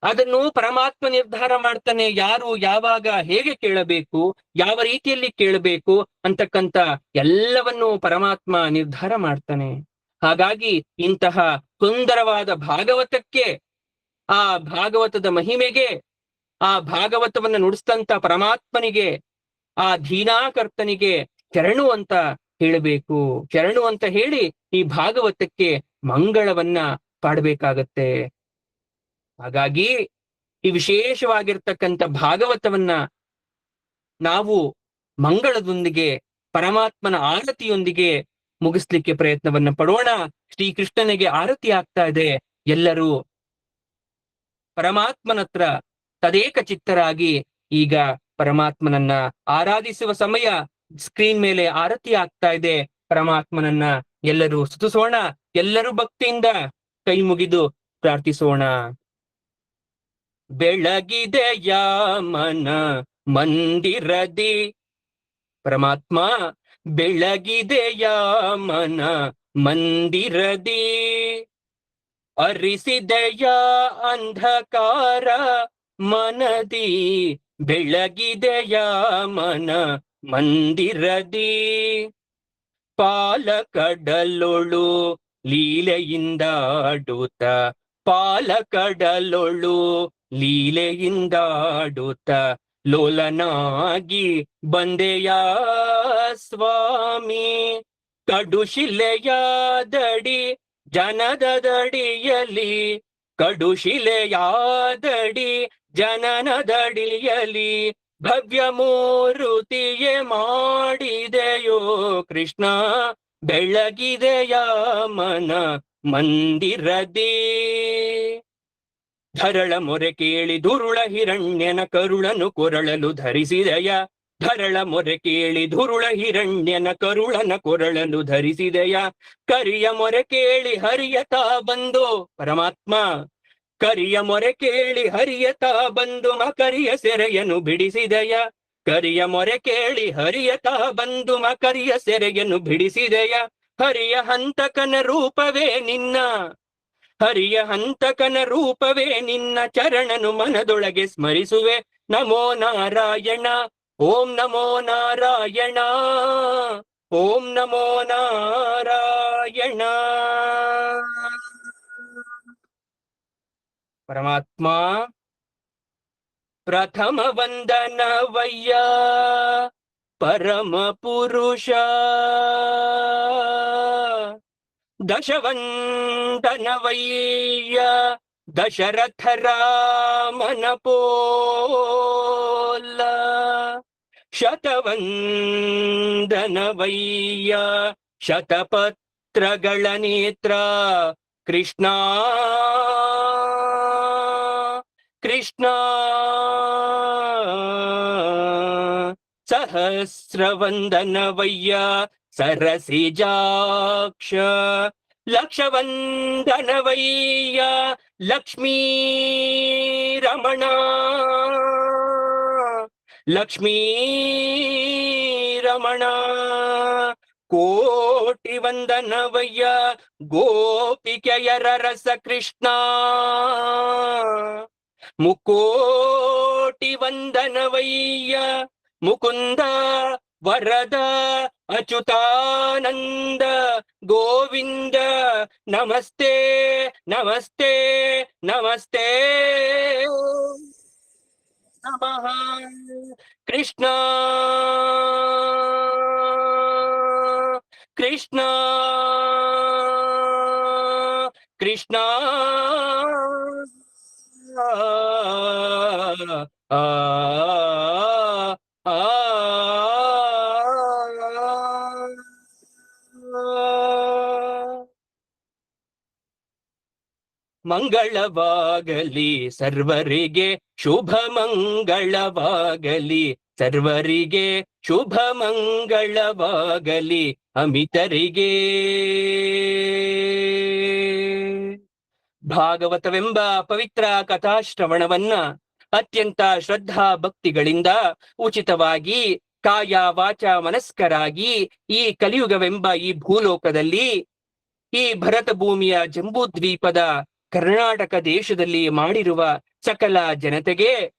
ಅದನ್ನು ಪರಮಾತ್ಮ ನಿರ್ಧಾರ ಮಾಡ್ತಾನೆ. ಯಾರು ಯಾವಾಗ ಹೇಗೆ ಕೇಳಬೇಕು, ಯಾವ ರೀತಿಯಲ್ಲಿ ಕೇಳಬೇಕು ಅಂತಕ್ಕಂಥ ಎಲ್ಲವನ್ನೂ ಪರಮಾತ್ಮ ನಿರ್ಧಾರ ಮಾಡ್ತಾನೆ. ಹಾಗಾಗಿ ಇಂತಹ ಸುಂದರವಾದ ಭಾಗವತಕ್ಕೆ, ಆ ಭಾಗವತದ ಮಹಿಮೆಗೆ, ಆ ಭಾಗವತವನ್ನ ನುಡಿಸ್ತಂತ ಪರಮಾತ್ಮನಿಗೆ, ಆ ಧೀನಾಕರ್ತನಿಗೆ ಶರಣು ಅಂತ ಹೇಳಬೇಕು. ಶರಣು ಅಂತ ಹೇಳಿ ಈ ಭಾಗವತಕ್ಕೆ ಮಂಗಳವನ್ನ ಪಾಡಬೇಕಾಗತ್ತೆ. ಹಾಗಾಗಿ ಈ ವಿಶೇಷವಾಗಿರ್ತಕ್ಕಂಥ ಭಾಗವತವನ್ನ ನಾವು ಮಂಗಳದೊಂದಿಗೆ, ಪರಮಾತ್ಮನ ಆರತಿಯೊಂದಿಗೆ ಮುಗಿಸ್ಲಿಕ್ಕೆ ಪ್ರಯತ್ನವನ್ನ ಪಡೋಣ. ಶ್ರೀಕೃಷ್ಣನಿಗೆ ಆರತಿ ಆಗ್ತಾ ಇದೆ. ಎಲ್ಲರೂ ಪರಮಾತ್ಮನತ್ರ ತದೇಕ ಚಿತ್ತರಾಗಿ ಈಗ ಪರಮಾತ್ಮನನ್ನ ಆರಾಧಿಸುವ ಸಮಯ. ಸ್ಕ್ರೀನ್ ಮೇಲೆ ಆರತಿ ಆಗ್ತಾ ಇದೆ. ಪರಮಾತ್ಮನನ್ನ ಎಲ್ಲರೂ ಸ್ತುತಿಸೋಣ. ಎಲ್ಲರೂ ಭಕ್ತಿಯಿಂದ ಕೈ ಮುಗಿದು ಪ್ರಾರ್ಥಿಸೋಣ. ಬೆಳಗಿದೆಯ ಮನ ಮಂದಿರದಿ, ಪರಮಾತ್ಮ ಬೆಳಗಿದೆಯ ಮನ ಮಂದಿರದಿ, ಅರಿಸಿದೆಯ ಅಂಧಕಾರ ಮನದಿ, ಬೆಳಗಿದೆಯ ಮನ ಮಂದಿರದಿ, ಪಾಲಕಡಲೊಳು ಲೀಲೆಯಿಂದಾಡುತ್ತ, ಪಾಲಕಡಲೊಳು ಲೀಲೆಯಿಂದಾಡುತ್ತ, ಲೋಲನಾಗಿ ಬಂದೆಯ ಸ್ವಾಮಿ, ಕಡುಶಿಲೆಯಾದಡಿ ಜನದಡಿಯಲಿ, ಕಡುಶಿಲೆಯಾದಡಿ ಜನನದಡಿಯಲಿ, ಭವ್ಯ ಮೂರುತಿಯೇ ಮಾಡಿದೆಯೋ ಕೃಷ್ಣ, ಬೆಳಗಿದೆಯ ಮನ ಮಂದಿರದಿ. ಧರಳ ಮೊರೆ ಕೇಳಿ ದುರುಳ ಹಿರಣ್ಯನ ಕರುಳನು ಕೊರಳಲು ಧರಿಸಿದೆಯ, ಧರಳ ಮೊರೆ ಕೇಳಿ ಧುರುಳ ಹಿರಣ್ಯನ ಕರುಳನ ಕೊರಳಲು ಧರಿಸಿದೆಯ, ಕರಿಯ ಮೊರೆ ಕೇಳಿ ಹರಿಯತಾ ಬಂದು, ಪರಮಾತ್ಮ ಕರಿಯ ಮೊರೆ ಕೇಳಿ ಹರಿಯತ ಬಂದು ಮಕರಿಯ ಸೆರೆಯನ್ನು ಬಿಡಿಸಿದೆಯ. ಕರಿಯ ಮೊರೆ ಕೇಳಿ ಹರಿಯತ ಬಂದು ಮಕರಿಯ ಸೆರೆಯನ್ನು ಬಿಡಿಸಿದೆಯ. ಹರಿಯ ಹಂತಕನ ರೂಪವೇ ನಿನ್ನ, ಹರಿಯ ಹಂತಕನ ರೂಪವೇ ನಿನ್ನ ಚರಣನು ಮನದೊಳಗೆ ಸ್ಮರಿಸುವೆ. ನಮೋ ನಾರಾಯಣ, ಓಂ ನಮೋ ನಾರಾಯಣ, ಓಂ ನಮೋ ನಾರಾಯಣ. ಪರಮಾತ್ಮ ಪ್ರಥಮ ವಂದನವಯ್ಯ ಪರಮ ಪುರುಷ, ದಶವಂದನವಯ್ಯ ದಶರಥ ರಾಮನ ಪೋಲ. ಶತವಂದನವಯ್ಯ ಶತಪತ್ರಗಳ ನೇತ್ರ ಕೃಷ್ಣ, ಕೃಷ್ಣ. ಸಹಸ್ರವಂದನವಯ್ಯ ಸರಸಿಜಾಕ್ಷ, ಲಕ್ಷವಂದನವಯ್ಯ ಲಕ್ಷ್ಮೀ ರಮಣ, ಲಕ್ಷ್ಮೀ ರಮಣ. ಕೋಟಿ ವಂದನವಯ್ಯ ಗೋಪಿಕೆಯರ ರಸ ಕೃಷ್ಣ, ಮುಕೋಟಿ ವಂದನವಯ್ಯ ಮುಕುಂದ ವರದ ಅಚ್ಯುತಾನಂದ ಗೋವಿಂದ. ನಮಸ್ತೆ ನಮಸ್ತೆ ನಮಸ್ತೆ ನಮಃ. ಕೃಷ್ಣ ಕೃಷ್ಣ ಕೃಷ್ಣ. ಆ ಮಂಗಳವಾಗಲಿ ಸರ್ವರಿಗೆ, ಶುಭ ಮಂಗಳವಾಗಲಿ ಸರ್ವರಿಗೆ, ಶುಭ ಮಂಗಳವಾಗಲಿ ಅಮಿತರಿಗೆ. ಭಾಗವತವೆಂಬ ಪವಿತ್ರ ಕಥಾಶ್ರವಣವನ್ನ ಅತ್ಯಂತ ಶ್ರದ್ಧಾ ಭಕ್ತಿಗಳಿಂದ ಉಚಿತವಾಗಿ ಕಾಯ ವಾಚ ಮನಸ್ಕರಾಗಿ ಈ ಕಲಿಯುಗವೆಂಬ ಈ ಭೂಲೋಕದಲ್ಲಿ, ಈ ಭರತ ಭೂಮಿಯ ಜಂಬೂದ್ವೀಪದ ಕರ್ನಾಟಕ ದೇಶದಲ್ಲಿ ಮಾಡಿರುವ ಸಕಲ ಜನತೆಗೆ,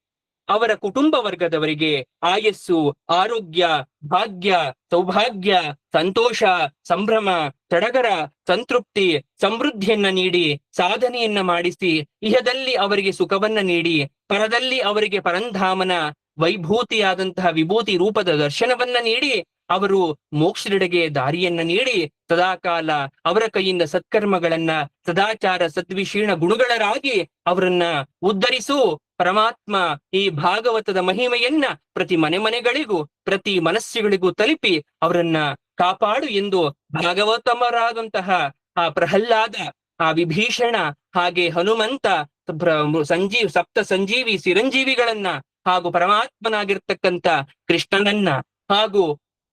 ಅವರ ಕುಟುಂಬ ವರ್ಗದವರಿಗೆ ಆಯಸ್ಸು, ಆರೋಗ್ಯ, ಭಾಗ್ಯ, ಸೌಭಾಗ್ಯ, ಸಂತೋಷ, ಸಂಭ್ರಮ, ಸಡಗರ, ಸಂತೃಪ್ತಿ, ಸಮೃದ್ಧಿಯನ್ನ ನೀಡಿ ಸಾಧನೆಯನ್ನ ಮಾಡಿಸಿ ಇಹದಲ್ಲಿ ಅವರಿಗೆ ಸುಖವನ್ನ ನೀಡಿ ಪರದಲ್ಲಿ ಅವರಿಗೆ ಪರಂಧಾಮನ ವೈಭೂತಿಯಾದಂತಹ ವಿಭೂತಿ ರೂಪದ ದರ್ಶನವನ್ನ ನೀಡಿ ಅವರು ಮೋಕ್ಷದೆಡೆಗೆ ದಾರಿಯನ್ನ ನೀಡಿ ಸದಾಕಾಲ ಅವರ ಕೈಯಿಂದ ಸತ್ಕರ್ಮಗಳನ್ನ ಸದಾಚಾರ ಸದ್ವಿಶೀರ್ಣ ಗುಣಗಳರಾಗಿ ಅವರನ್ನ ಉದ್ಧರಿಸು ಪರಮಾತ್ಮ. ಈ ಭಾಗವತದ ಮಹಿಮೆಯನ್ನ ಪ್ರತಿ ಮನೆ ಮನೆಗಳಿಗೂ ಪ್ರತಿ ಮನಸ್ಸುಗಳಿಗೂ ತಲುಪಿ ಅವರನ್ನ ಕಾಪಾಡು ಎಂದು ಭಾಗವತಮರಾದಂತಹ ಆ ಪ್ರಹ್ಲಾದ, ಆ ವಿಭೀಷಣ, ಹಾಗೆ ಹನುಮಂತ, ಸಪ್ತ ಸಂಜೀವಿ ಚಿರಂಜೀವಿಗಳನ್ನ ಹಾಗೂ ಪರಮಾತ್ಮನಾಗಿರ್ತಕ್ಕಂಥ ಕೃಷ್ಣನನ್ನ ಹಾಗೂ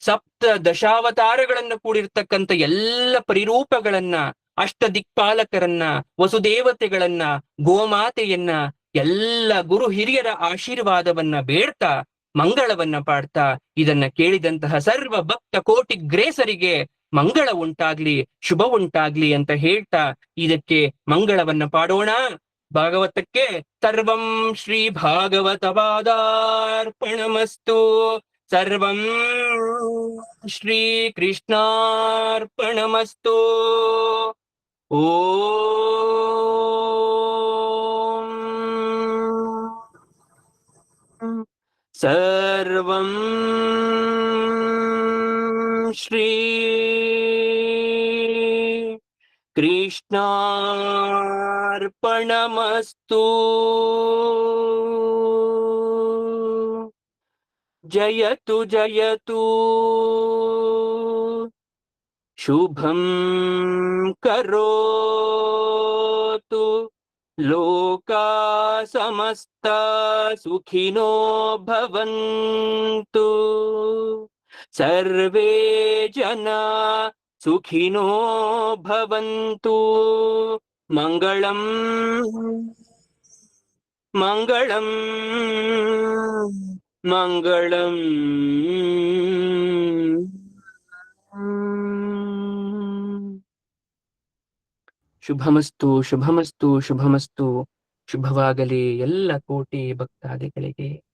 ಸಪ್ತ ದಶಾವತಾರಗಳನ್ನ ಕೂಡಿರ್ತಕ್ಕಂಥ ಎಲ್ಲ ಪರಿರೂಪಗಳನ್ನ, ಅಷ್ಟ ದಿಕ್ಪಾಲಕರನ್ನ, ವಸುದೇವತೆಗಳನ್ನ, ಗೋಮಾತೆಯನ್ನ, ಎಲ್ಲ ಗುರು ಹಿರಿಯರ ಆಶೀರ್ವಾದವನ್ನ ಬೇಡ್ತಾ ಮಂಗಳವನ್ನ ಪಾಡ್ತಾ ಇದನ್ನ ಕೇಳಿದಂತಹ ಸರ್ವ ಭಕ್ತ ಕೋಟಿ ಗ್ರೇಸರಿಗೆ ಮಂಗಳ ಉಂಟಾಗ್ಲಿ, ಶುಭ ಉಂಟಾಗ್ಲಿ ಅಂತ ಹೇಳ್ತಾ ಇದಕ್ಕೆ ಮಂಗಳವನ್ನ ಪಾಡೋಣ. ಭಾಗವತಕ್ಕೆ ಸರ್ವಂ ಶ್ರೀ ಭಾಗವತ ಪಾದಾರ್ಪಣಮಸ್ತು. ಸರ್ವಂ ಶ್ರೀ ಕೃಷ್ಣಾರ್ಪಣಮಸ್ತು. ಓಂ ಸರ್ವಂ ಶ್ರೀ ಕೃಷ್ಣಾರ್ಪಣಮಸ್ತು. ಜಯತು ಜಯತು ಶುಭಂ ಕರೋತು ಲೋಕಾ ಸಮಸ್ತ ಸುಖಿನೋ ಭವಂತು. ಸರ್ವೇ ಜನ ಸುಖಿನೋ ಭವಂತು. ಮಂಗಳಂ ಮಂಗಳಂ ಮಂಗಳಂ. ಶುಭಮಸ್ತು ಶುಭಮಸ್ತು ಶುಭಮಸ್ತು. ಶುಭವಾಗಲಿ ಎಲ್ಲ ಕೋಟಿ ಭಕ್ತಾದಿಗಳಿಗೆ.